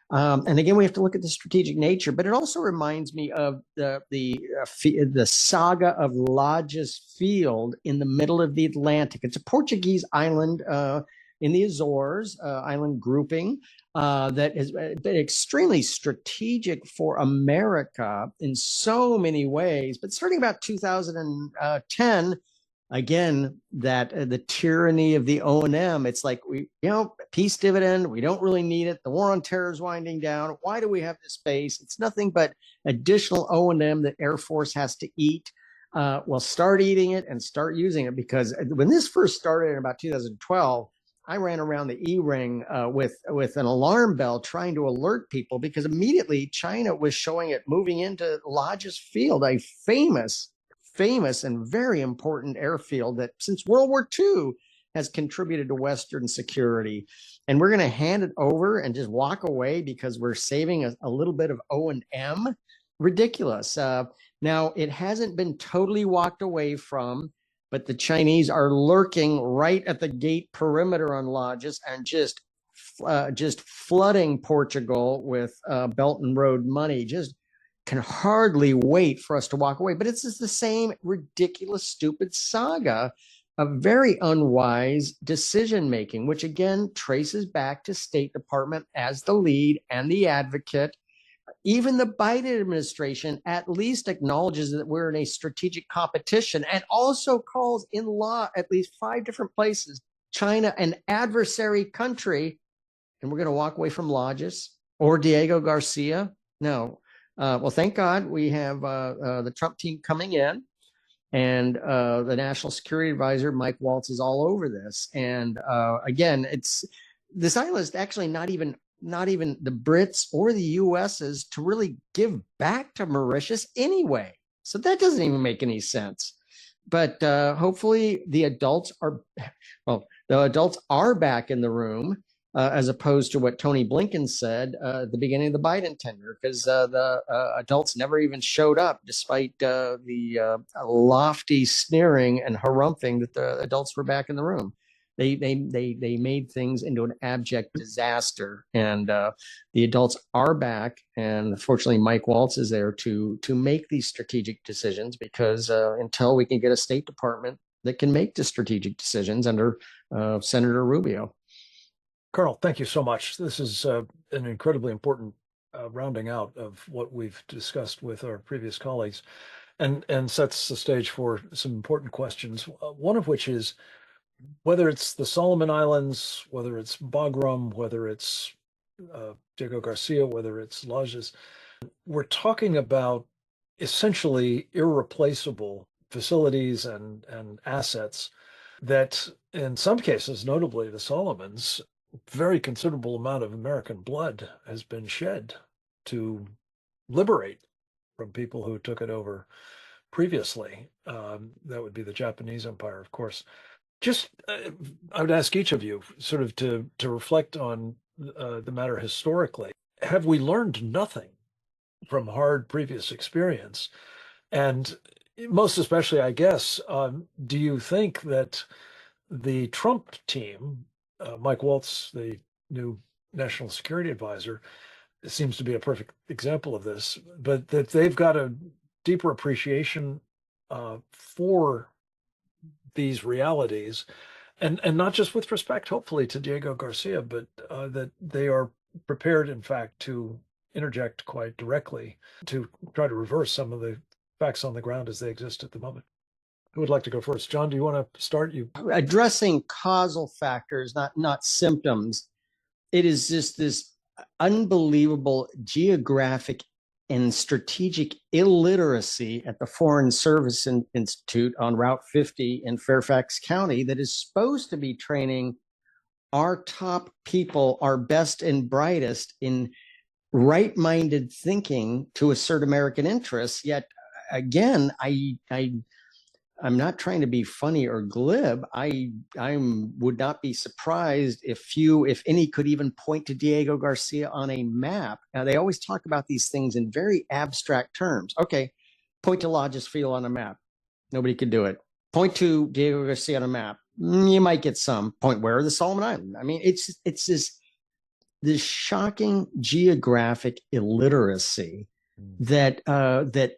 And again, we have to look at the strategic nature, but it also reminds me of the saga of Lajes Field in the middle of the Atlantic. It's a Portuguese island in the Azores, island grouping that has been extremely strategic for America in so many ways. But starting about 2010, again, that the tyranny of the O&M, it's like, peace dividend, we don't really need it. The war on terror is winding down. Why do we have this base? It's nothing but additional O&M that Air Force has to eat. Well, start eating it and start using it, because when this first started in about 2012, I ran around the E-ring with an alarm bell trying to alert people, because immediately China was showing it moving into Lajes Field, a famous and very important airfield that since World War II has contributed to Western security. And we're going to hand it over and just walk away because we're saving a little bit of O&M? Ridiculous. Now, it hasn't been totally walked away from, but the Chinese are lurking right at the gate perimeter on Lajes and just flooding Portugal with Belt and Road money. Just can hardly wait for us to walk away. But it's just the same ridiculous, stupid saga of very unwise decision-making, which again traces back to State Department as the lead and the advocate. Even the Biden administration at least acknowledges that we're in a strategic competition and also calls in law at least 5 different places China an adversary country. And we're going to walk away from Lajes or Diego Garcia? No. Well, thank God we have the Trump team coming in, and the National Security Advisor, Mike Waltz, is all over this. And again, this island is actually not even the Brits or the US's to really give back to Mauritius anyway. So that doesn't even make any sense. But hopefully the adults are back in the room. As opposed to what Tony Blinken said at the beginning of the Biden tenure, because the adults never even showed up, despite the lofty sneering and harumphing that the adults were back in the room. They made things into an abject disaster, and the adults are back. And fortunately, Mike Waltz is there to make these strategic decisions, because until we can get a State Department that can make the strategic decisions under Senator Rubio. Colonel, thank you so much. This is an incredibly important rounding out of what we've discussed with our previous colleagues, and sets the stage for some important questions. One of which is whether it's the Solomon Islands, whether it's Bagram, whether it's Diego Garcia, whether it's Lajes, we're talking about essentially irreplaceable facilities and assets that, in some cases, notably the Solomons, very considerable amount of American blood has been shed to liberate from people who took it over previously. That would be the Japanese Empire, of course. Just, I would ask each of you sort of to reflect on the matter historically. Have we learned nothing from hard previous experience? And most especially, I guess, do you think that the Trump team, Mike Waltz, the new National Security Advisor, seems to be a perfect example of this, but that they've got a deeper appreciation for these realities, and not just with respect, hopefully, to Diego Garcia, but that they are prepared, in fact, to interject quite directly to try to reverse some of the facts on the ground as they exist at the moment? Who would like to go first? John, do you want to start? You Addressing causal factors, not symptoms. It is just this unbelievable geographic and strategic illiteracy at the Foreign Service Institute on Route 50 in Fairfax County that is supposed to be training our top people, our best and brightest in right-minded thinking to assert American interests. Yet again, I'm not trying to be funny or glib. I would not be surprised if few, if any, could even point to Diego Garcia on a map. Now, they always talk about these things in very abstract terms. Okay, point to Lodges Field on a map. Nobody could do it. Point to Diego Garcia on a map. You might get some. Point where? The Solomon Island. I mean, it's this shocking geographic illiteracy that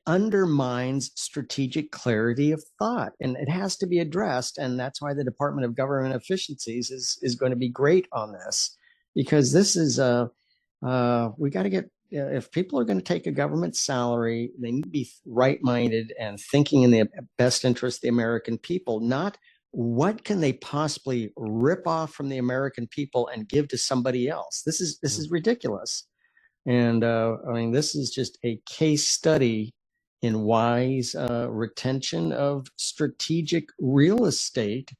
undermines strategic clarity of thought, and it has to be addressed. And that's why the Department of Government Efficiencies is going to be great on this, because this is we got to get, if people are going to take a government salary, they need to be right-minded and thinking in the best interest of the American people, not what can they possibly rip off from the American people and give to somebody else. This is ridiculous. And I mean, this is just a case study in wise retention of strategic real estate.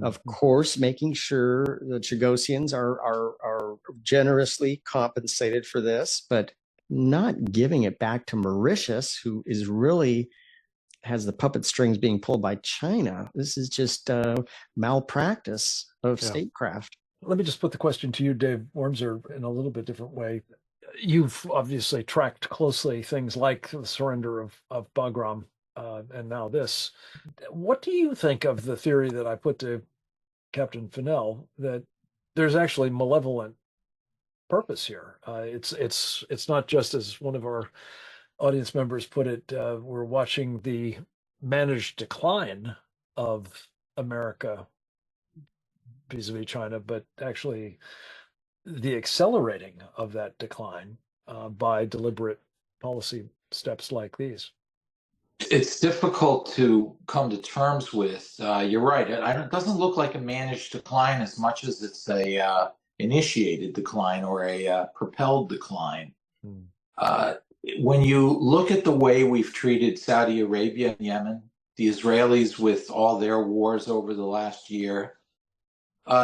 Of course, making sure the Chagosians are generously compensated for this, but not giving it back to Mauritius, who is really has the puppet strings being pulled by China. This is just malpractice of statecraft. Let me just put the question to you, Dave Wormser, in a little bit different way. You've obviously tracked closely things like the surrender of Bagram and now this. What do you think of the theory that I put to Captain Fennell, that there's actually malevolent purpose here? It's not just, as one of our audience members put it, we're watching the managed decline of America vis-a-vis China, but actually the accelerating of that decline by deliberate policy steps like these. It's difficult to come to terms with. You're right. It doesn't look like a managed decline as much as it's a initiated decline or a propelled decline. When you look at the way we've treated Saudi Arabia and Yemen, the Israelis with all their wars over the last year,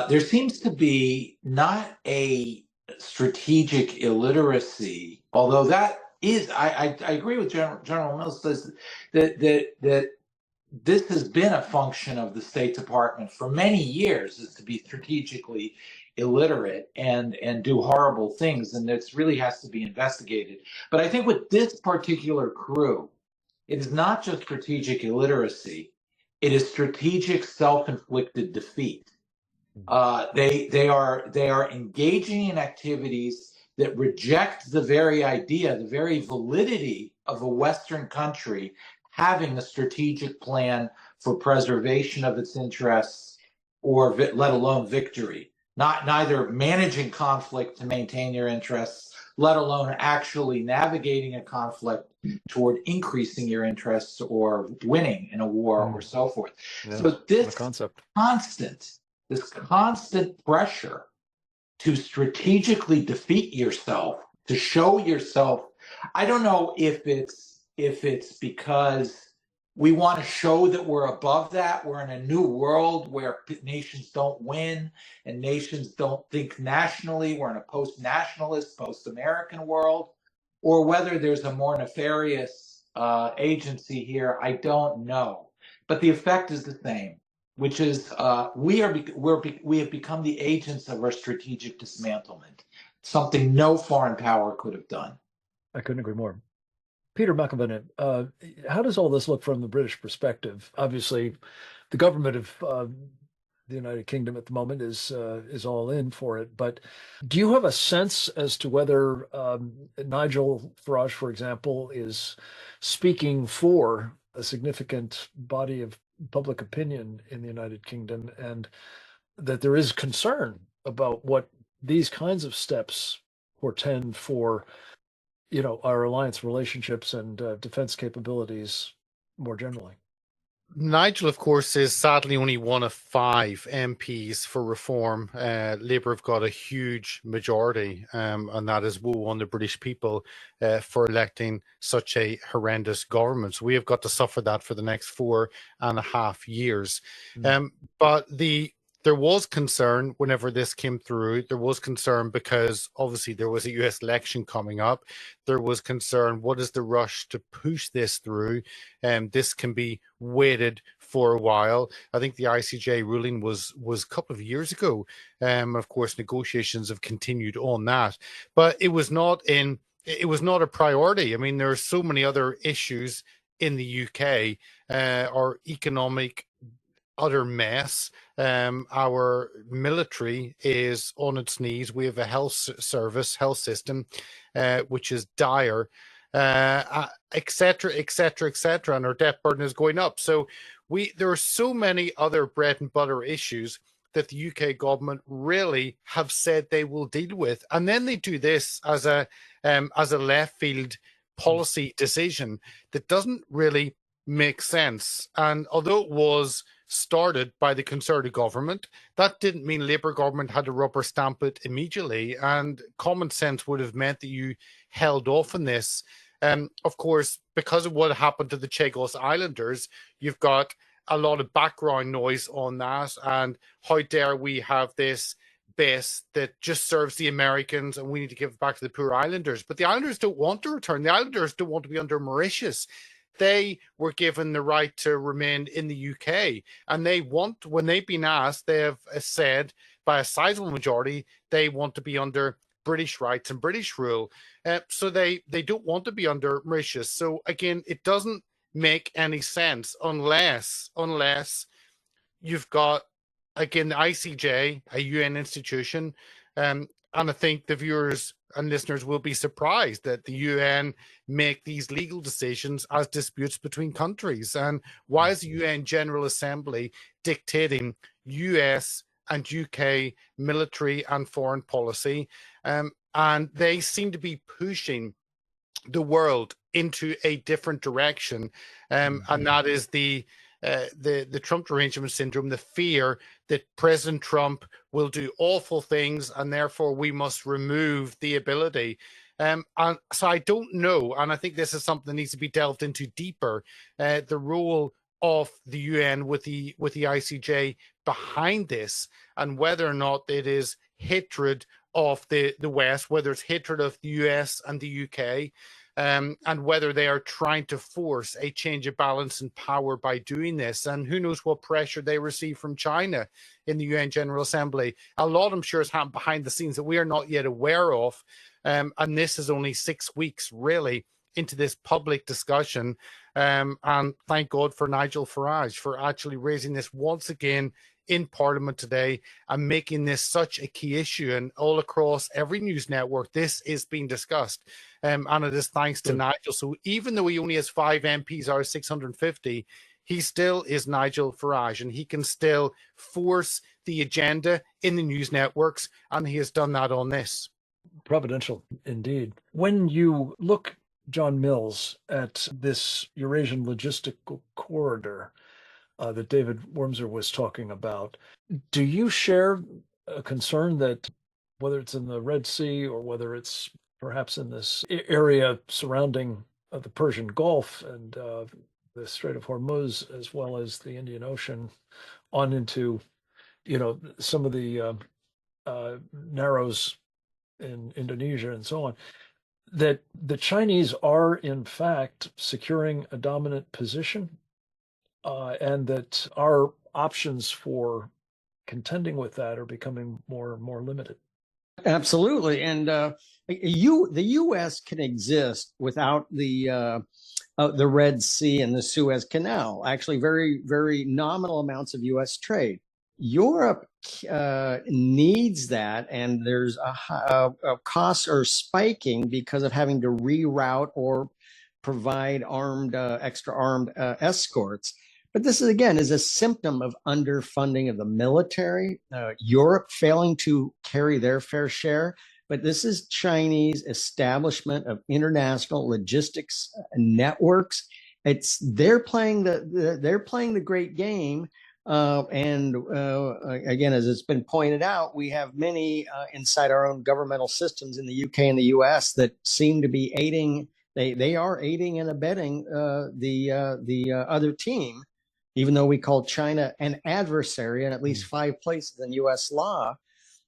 there seems to be not a strategic illiteracy, although that is, I agree with General Mills that this has been a function of the State Department for many years, is to be strategically illiterate and do horrible things, and this really has to be investigated. But I think with this particular crew, it is not just strategic illiteracy, it is strategic self-inflicted defeat. They are engaging in activities that reject the very idea, the very validity of a Western country having a strategic plan for preservation of its interests, or let alone victory. Neither managing conflict to maintain their interests, let alone actually navigating a conflict toward increasing your interests or winning in a war or so forth. Yeah, so this concept. This constant pressure to strategically defeat yourself, to show yourself. I don't know if it's because we want to show that we're above that. We're in a new world where nations don't win and nations don't think nationally. We're in a post-nationalist, post-American world, or whether there's a more nefarious agency here. I don't know, but the effect is the same, which is we have become the agents of our strategic dismantlement, something no foreign power could have done. I couldn't agree more. Peter McAvenant, how does all this look from the British perspective? Obviously, the government of the United Kingdom at the moment is all in for it. But do you have a sense as to whether Nigel Farage, for example, is speaking for a significant body of public opinion in the United Kingdom, and that there is concern about what these kinds of steps portend for, our alliance relationships and defense capabilities more generally? Nigel, of course, is sadly only one of 5 MPs for reform. Labour have got a huge majority, and that is woe on the British people for electing such a horrendous government. So we have got to suffer that for the next 4.5 years. But there was concern whenever this came through. There was concern because obviously there was a US election coming up. There was concern, what is the rush to push this through? This can be waited for a while. I think the ICJ ruling was a couple of years ago. Of course, negotiations have continued on that, but it was not a priority. I mean, there are so many other issues in the UK, our economic utter mess. Our military is on its knees. We have a health system, which is dire, et cetera, et cetera, et cetera. And our debt burden is going up. So there are so many other bread and butter issues that the UK government really have said they will deal with. And then they do this as a left field policy decision that doesn't really make sense. And although it was started by the Conservative government, that didn't mean Labour government had to rubber stamp it immediately. And common sense would have meant that you held off on this. Of course, because of what happened to the Chagos Islanders, you've got a lot of background noise on that. And how dare we have this base that just serves the Americans and we need to give it back to the poor Islanders. But the Islanders don't want to return. The Islanders don't want to be under Mauritius. They were given the right to remain in the UK, and they want, when they've been asked, they have said by a sizable majority, they want to be under British rights and British rule. So they don't want to be under Mauritius. So again, it doesn't make any sense unless you've got, again, the ICJ, a UN institution, and I think the viewers and listeners will be surprised that the UN make these legal decisions as disputes between countries. And why is the UN General Assembly dictating US and UK military and foreign policy? And they seem to be pushing the world into a different direction. And that is the Trump derangement syndrome, the fear that President Trump will do awful things and therefore we must remove the ability. And so I don't know, and I think this is something that needs to be delved into deeper, the role of the UN with the ICJ behind this, and whether or not it is hatred of the West, whether it's hatred of the US and the UK, and whether they are trying to force a change of balance in power by doing this. And who knows what pressure they receive from China in the UN General Assembly. A lot, I'm sure, has happened behind the scenes that we are not yet aware of. And this is only 6 weeks, really, into this public discussion. And thank God for Nigel Farage for actually raising this once again in Parliament today and making this such a key issue. And all across every news network, this is being discussed. And it is thanks to Nigel. So even though he only has 5 MPs out of 650, he still is Nigel Farage, and he can still force the agenda in the news networks, and he has done that on this. Providential indeed. When you look, John Mills, at this Eurasian logistical corridor that David Wormser was talking about, do you share a concern that whether it's in the Red Sea or whether it's perhaps in this area surrounding the Persian Gulf and the Strait of Hormuz, as well as the Indian Ocean, on into, some of the narrows in Indonesia and so on, that the Chinese are in fact securing a dominant position, and that our options for contending with that are becoming more and more limited? Absolutely. And the U.S. can exist without the Red Sea and the Suez Canal. Actually, very, very nominal amounts of U.S. trade. Europe needs that, and there's costs are spiking because of having to reroute or provide extra armed escorts. But this is a symptom of underfunding of the military, Europe failing to carry their fair share. But this is Chinese establishment of international logistics networks they're playing the great game. Again, as it's been pointed out, we have many inside our own governmental systems in the UK and the US that seem to be aiding. They are aiding and abetting the other team, even though we call China an adversary in at least 5 places in U.S. law.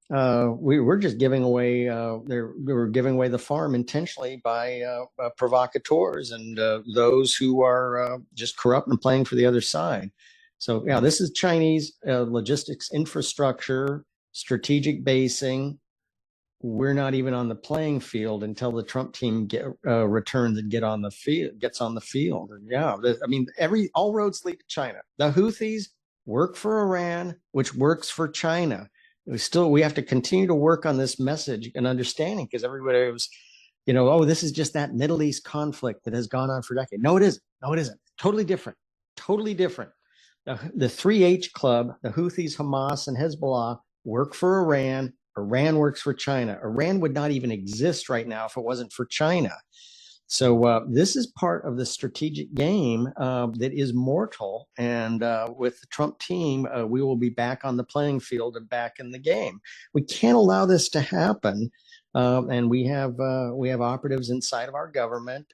We're just giving away. We're giving away the farm intentionally by provocateurs and those who are just corrupt and playing for the other side. So yeah, this is Chinese logistics infrastructure, strategic basing. We're not even on the playing field until the Trump team returns and gets on the field. And yeah, I mean, all roads lead to China. The Houthis work for Iran, which works for China. We have to continue to work on this message and understanding, because everybody was, oh, this is just that Middle East conflict that has gone on for decades. No, it isn't. No, it isn't. Totally different. Totally different. The 3H club, the Houthis, Hamas, and Hezbollah work for Iran. Iran works for China. Iran would not even exist right now if it wasn't for China. So this is part of the strategic game that is mortal. And with the Trump team, we will be back on the playing field and back in the game. We can't allow this to happen. And we have operatives inside of our government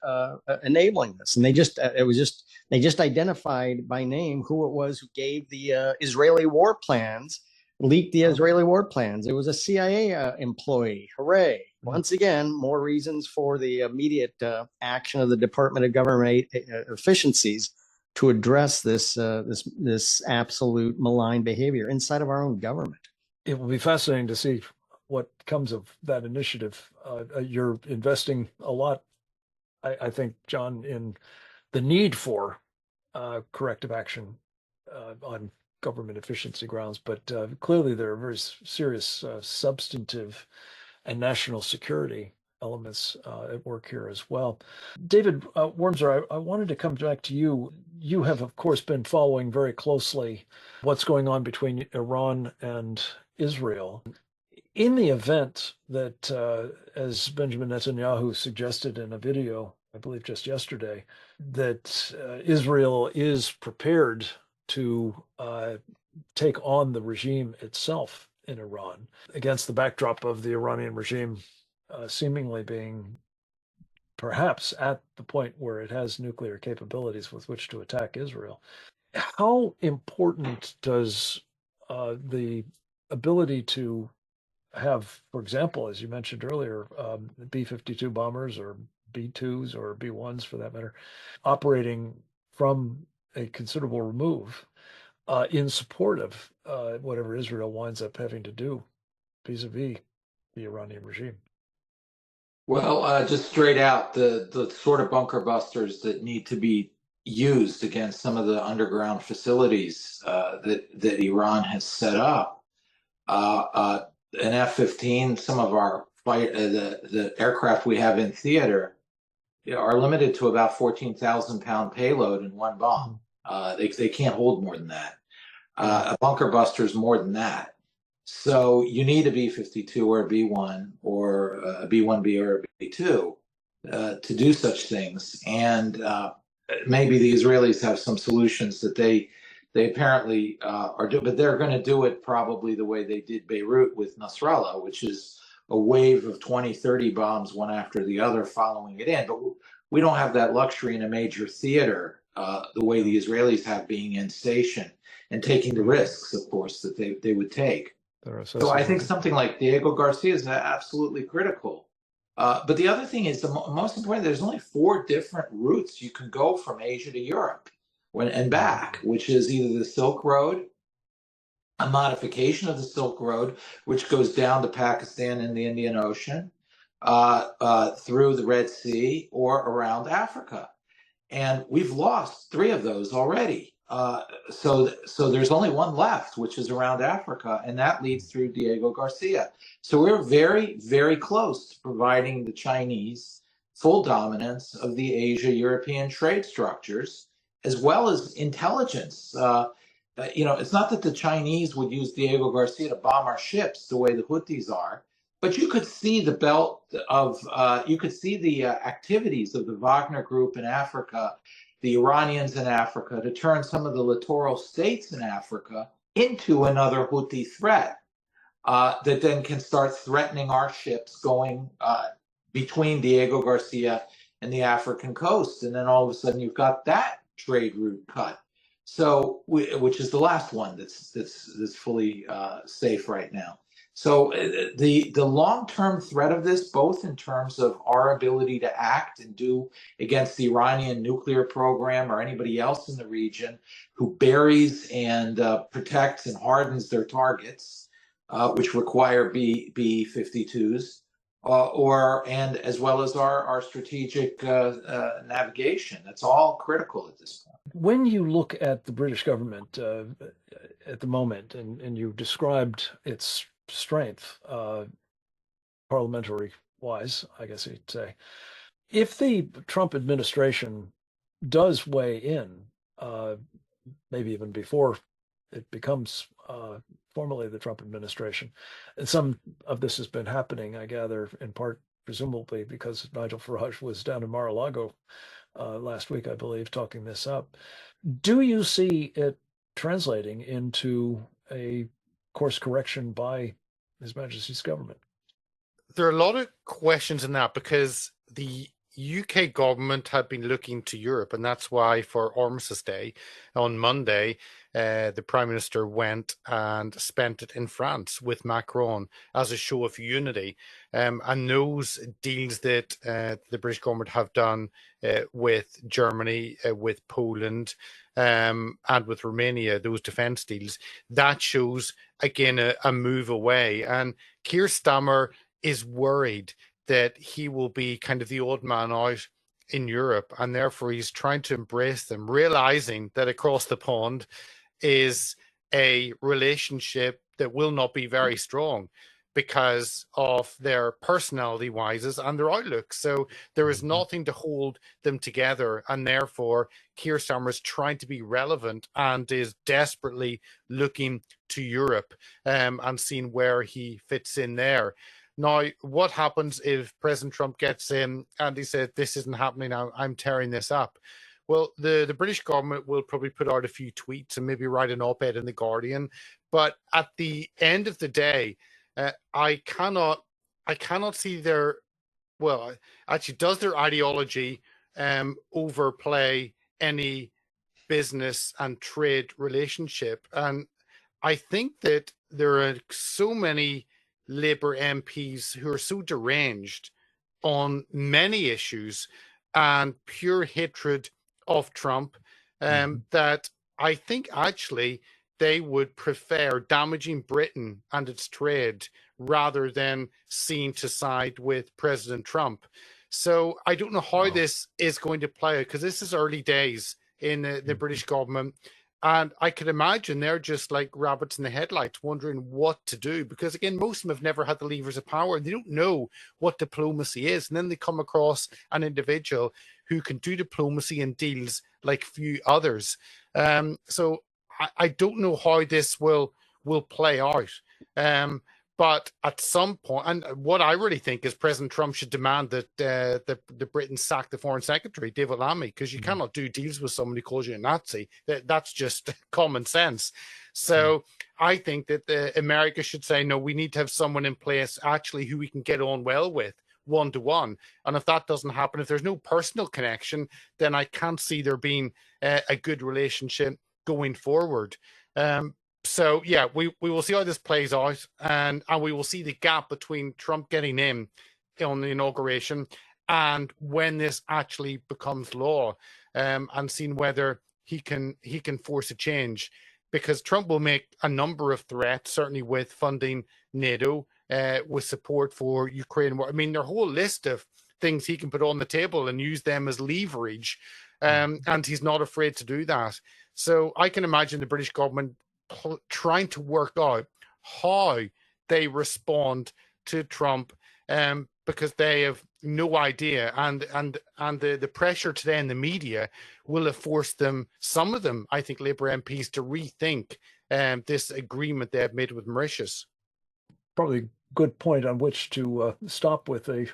enabling this. And they just identified by name who it was who gave the Israeli war plans, leaked the Israeli war plans. It was a CIA employee. Hooray. Once again, more reasons for the immediate action of the Department of Government Efficiencies to address this absolute malign behavior inside of our own government. It will be fascinating to see what comes of that initiative. You're investing a lot, I think, John, in the need for corrective action on government efficiency grounds, but clearly there are very serious substantive and national security elements at work here as well. David Wormser, I wanted to come back to you. You have, of course, been following very closely what's going on between Iran and Israel. In the event that, as Benjamin Netanyahu suggested in a video, I believe just yesterday, that Israel is prepared to take on the regime itself in Iran, against the backdrop of the Iranian regime seemingly being perhaps at the point where it has nuclear capabilities with which to attack Israel. How important does the ability to have, for example, as you mentioned earlier, B-52 bombers or B-2s or B-1s for that matter, operating from a considerable remove in support of whatever Israel winds up having to do vis-a-vis the Iranian regime? Well, just straight out, the sort of bunker busters that need to be used against some of the underground facilities that Iran has set up. An F-15, some of our the aircraft we have in theater are limited to about 14,000-pound payload in one bomb. They can't hold more than that. A bunker buster is more than that. So you need a B-52 or a B-1 or a B-1B or a B-2 to do such things. And maybe the Israelis have some solutions that they apparently are doing, but they're going to do it probably the way they did Beirut with Nasrallah, which is a wave of 20, 30 bombs, one after the other, following it in. But we don't have that luxury in a major theater the way the Israelis have, being in station and taking the risks, of course, that they would take. So I think something like Diego Garcia is absolutely critical. But the other thing is, the most important, there's only 4 different routes you can go from Asia to Europe and back, which is either the Silk Road, a modification of the Silk Road, which goes down to Pakistan and the Indian Ocean, through the Red Sea, or around Africa. And we've lost 3 of those already. So there's only one left, which is around Africa, and that leads through Diego Garcia. So we're very, very close to providing the Chinese full dominance of the Asia-European trade structures, as well as intelligence. It's not that the Chinese would use Diego Garcia to bomb our ships the way the Houthis are, but you could see the belt of, you could see the activities of the Wagner Group in Africa the Iranians in Africa, to turn some of the littoral states in Africa into another Houthi threat that then can start threatening our ships going between Diego Garcia and the African coast. And then all of a sudden you've got that trade route cut. So, which is the last one that's fully safe right now. So the long-term threat of this, both in terms of our ability to act and do against the Iranian nuclear program or anybody else in the region who buries and protects and hardens their targets, which require B-52s, and as well as our strategic navigation. That's all critical at this point. When you look at the British government at the moment, and you described its strength, parliamentary wise, I guess you'd say, if the Trump administration does weigh in, maybe even before it becomes formally the Trump administration, and some of this has been happening, I gather, in part, presumably because Nigel Farage was down in Mar-a-Lago last week, I believe, talking this up. Do you see it translating into a course correction by His Majesty's government? There are a lot of questions in that because the UK government had been looking to Europe, and that's why for Armistice Day on Monday, the Prime Minister went and spent it in France with Macron as a show of unity. And those deals that the British government have done with Germany, with Poland, and with Romania, those defence deals, that shows, again, a move away. And Keir Starmer is worried that he will be kind of the odd man out in Europe, and therefore he's trying to embrace them, realizing that across the pond is a relationship that will not be very strong because of their personality wises and their outlook. So there is nothing to hold them together, and therefore Keir Starmer is trying to be relevant and is desperately looking to Europe and seeing where he fits in there. Now, what happens if President Trump gets in and he said, this isn't happening now, I'm tearing this up? Well, the British government will probably put out a few tweets and maybe write an op-ed in The Guardian. But at the end of the day, I cannot see their, well, actually, does their ideology overplay any business and trade relationship? And I think that there are so many Labour MPs who are so deranged on many issues and pure hatred of Trump that I think actually they would prefer damaging Britain and its trade rather than seeing to side with President Trump. So I don't know how this is going to play out because this is early days in the British government. And I could imagine they're just like rabbits in the headlights, wondering what to do. Because, again, most of them have never had the levers of power. They don't know what diplomacy is. And then they come across an individual who can do diplomacy and deals like few others. So I don't know how this will play out. But at some point, and what I really think is President Trump should demand that the Britain sack the Foreign Secretary, David Lammy, because you cannot do deals with someone who calls you a Nazi. That's just common sense. So I think that America should say, no, we need to have someone in place actually who we can get on well with, one-to-one. And if that doesn't happen, if there's no personal connection, then I can't see there being a good relationship going forward. So, yeah, we will see how this plays out, and we will see the gap between Trump getting in on the inauguration and when this actually becomes law, and seeing whether he can force a change, because Trump will make a number of threats, certainly with funding NATO, with support for Ukraine. I mean, their whole list of things he can put on the table and use them as leverage, and he's not afraid to do that. So I can imagine the British government trying to work out how they respond to Trump, because they have no idea, and the pressure today in the media will have forced them, some of them, I think, Labour MPs, to rethink this agreement they have made with Mauritius. Probably a good point on which to stop with a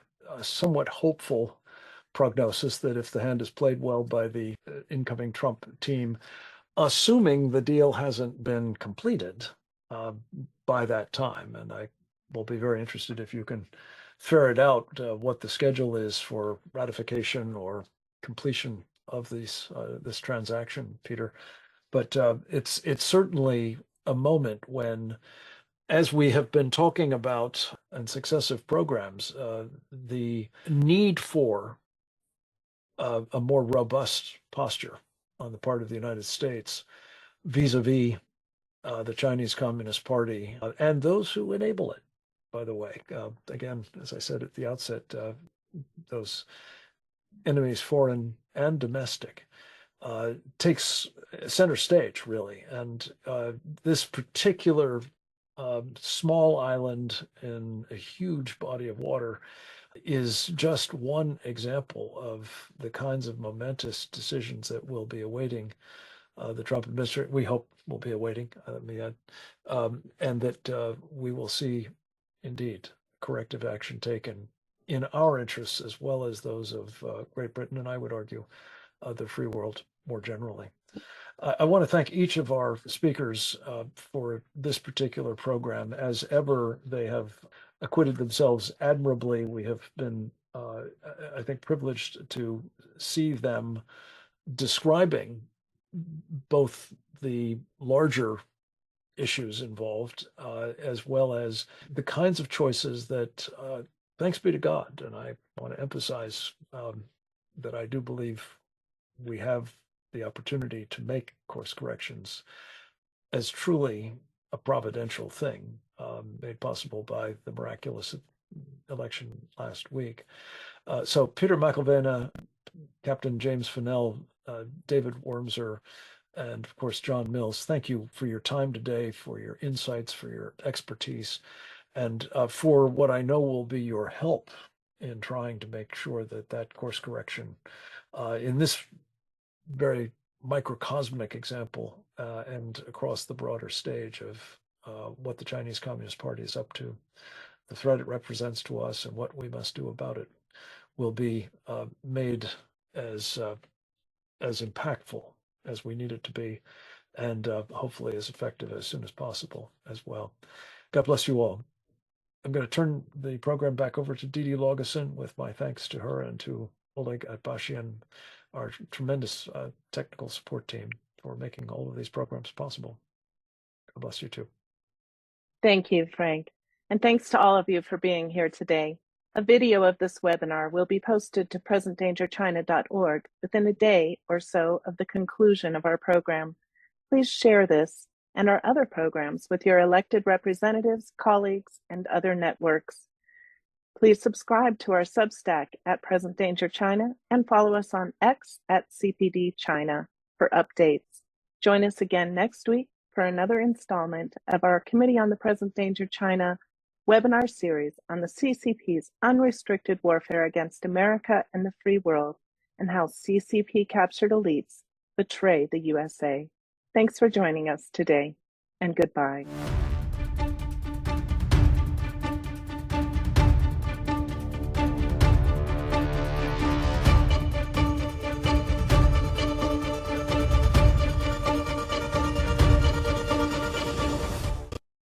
somewhat hopeful prognosis that if the hand is played well by the incoming Trump team, assuming the deal hasn't been completed by that time, and I will be very interested if you can ferret out what the schedule is for ratification or completion of this transaction, Peter. But it's certainly a moment when, as we have been talking about in successive programs, the need for a more robust posture on the part of the United States vis-a-vis the Chinese Communist Party and those who enable it, by the way. Again, as I said at the outset, those enemies, foreign and domestic, takes center stage, really. And this particular small island in a huge body of water is just one example of the kinds of momentous decisions that will be awaiting the Trump administration. We hope will be awaiting, and that we will see indeed corrective action taken in our interests as well as those of Great Britain, and I would argue the free world more generally. I want to thank each of our speakers for this particular program. As ever, they have acquitted themselves admirably. We have been, I think, privileged to see them describing both the larger issues involved, as well as the kinds of choices that, thanks be to God, and I want to emphasize that I do believe we have the opportunity to make course corrections as truly a providential thing, made possible by the miraculous election last week. So Peter McIlvena, Captain James Fennell, David Wormser, and of course, John Mills, thank you for your time today, for your insights, for your expertise, and for what I know will be your help in trying to make sure that that course correction in this very microcosmic example and across the broader stage of what the Chinese Communist Party is up to, the threat it represents to us, and what we must do about it, will be made as impactful as we need it to be, and hopefully as effective as soon as possible as well. God bless you all. I'm going to turn the program back over to Didi Laugesen with my thanks to her and to Oleg Atbashian, our tremendous technical support team, for making all of these programs possible. God bless you too. Thank you, Frank. And thanks to all of you for being here today. A video of this webinar will be posted to presentdangerchina.org within a day or so of the conclusion of our program. Please share this and our other programs with your elected representatives, colleagues, and other networks. Please subscribe to our Substack at Present Danger China and follow us on X at CPD China for updates. Join us again next week for another installment of our Committee on the Present Danger China webinar series on the CCP's unrestricted warfare against America and the free world, and how CCP captured elites betray the USA. Thanks for joining us today, and goodbye.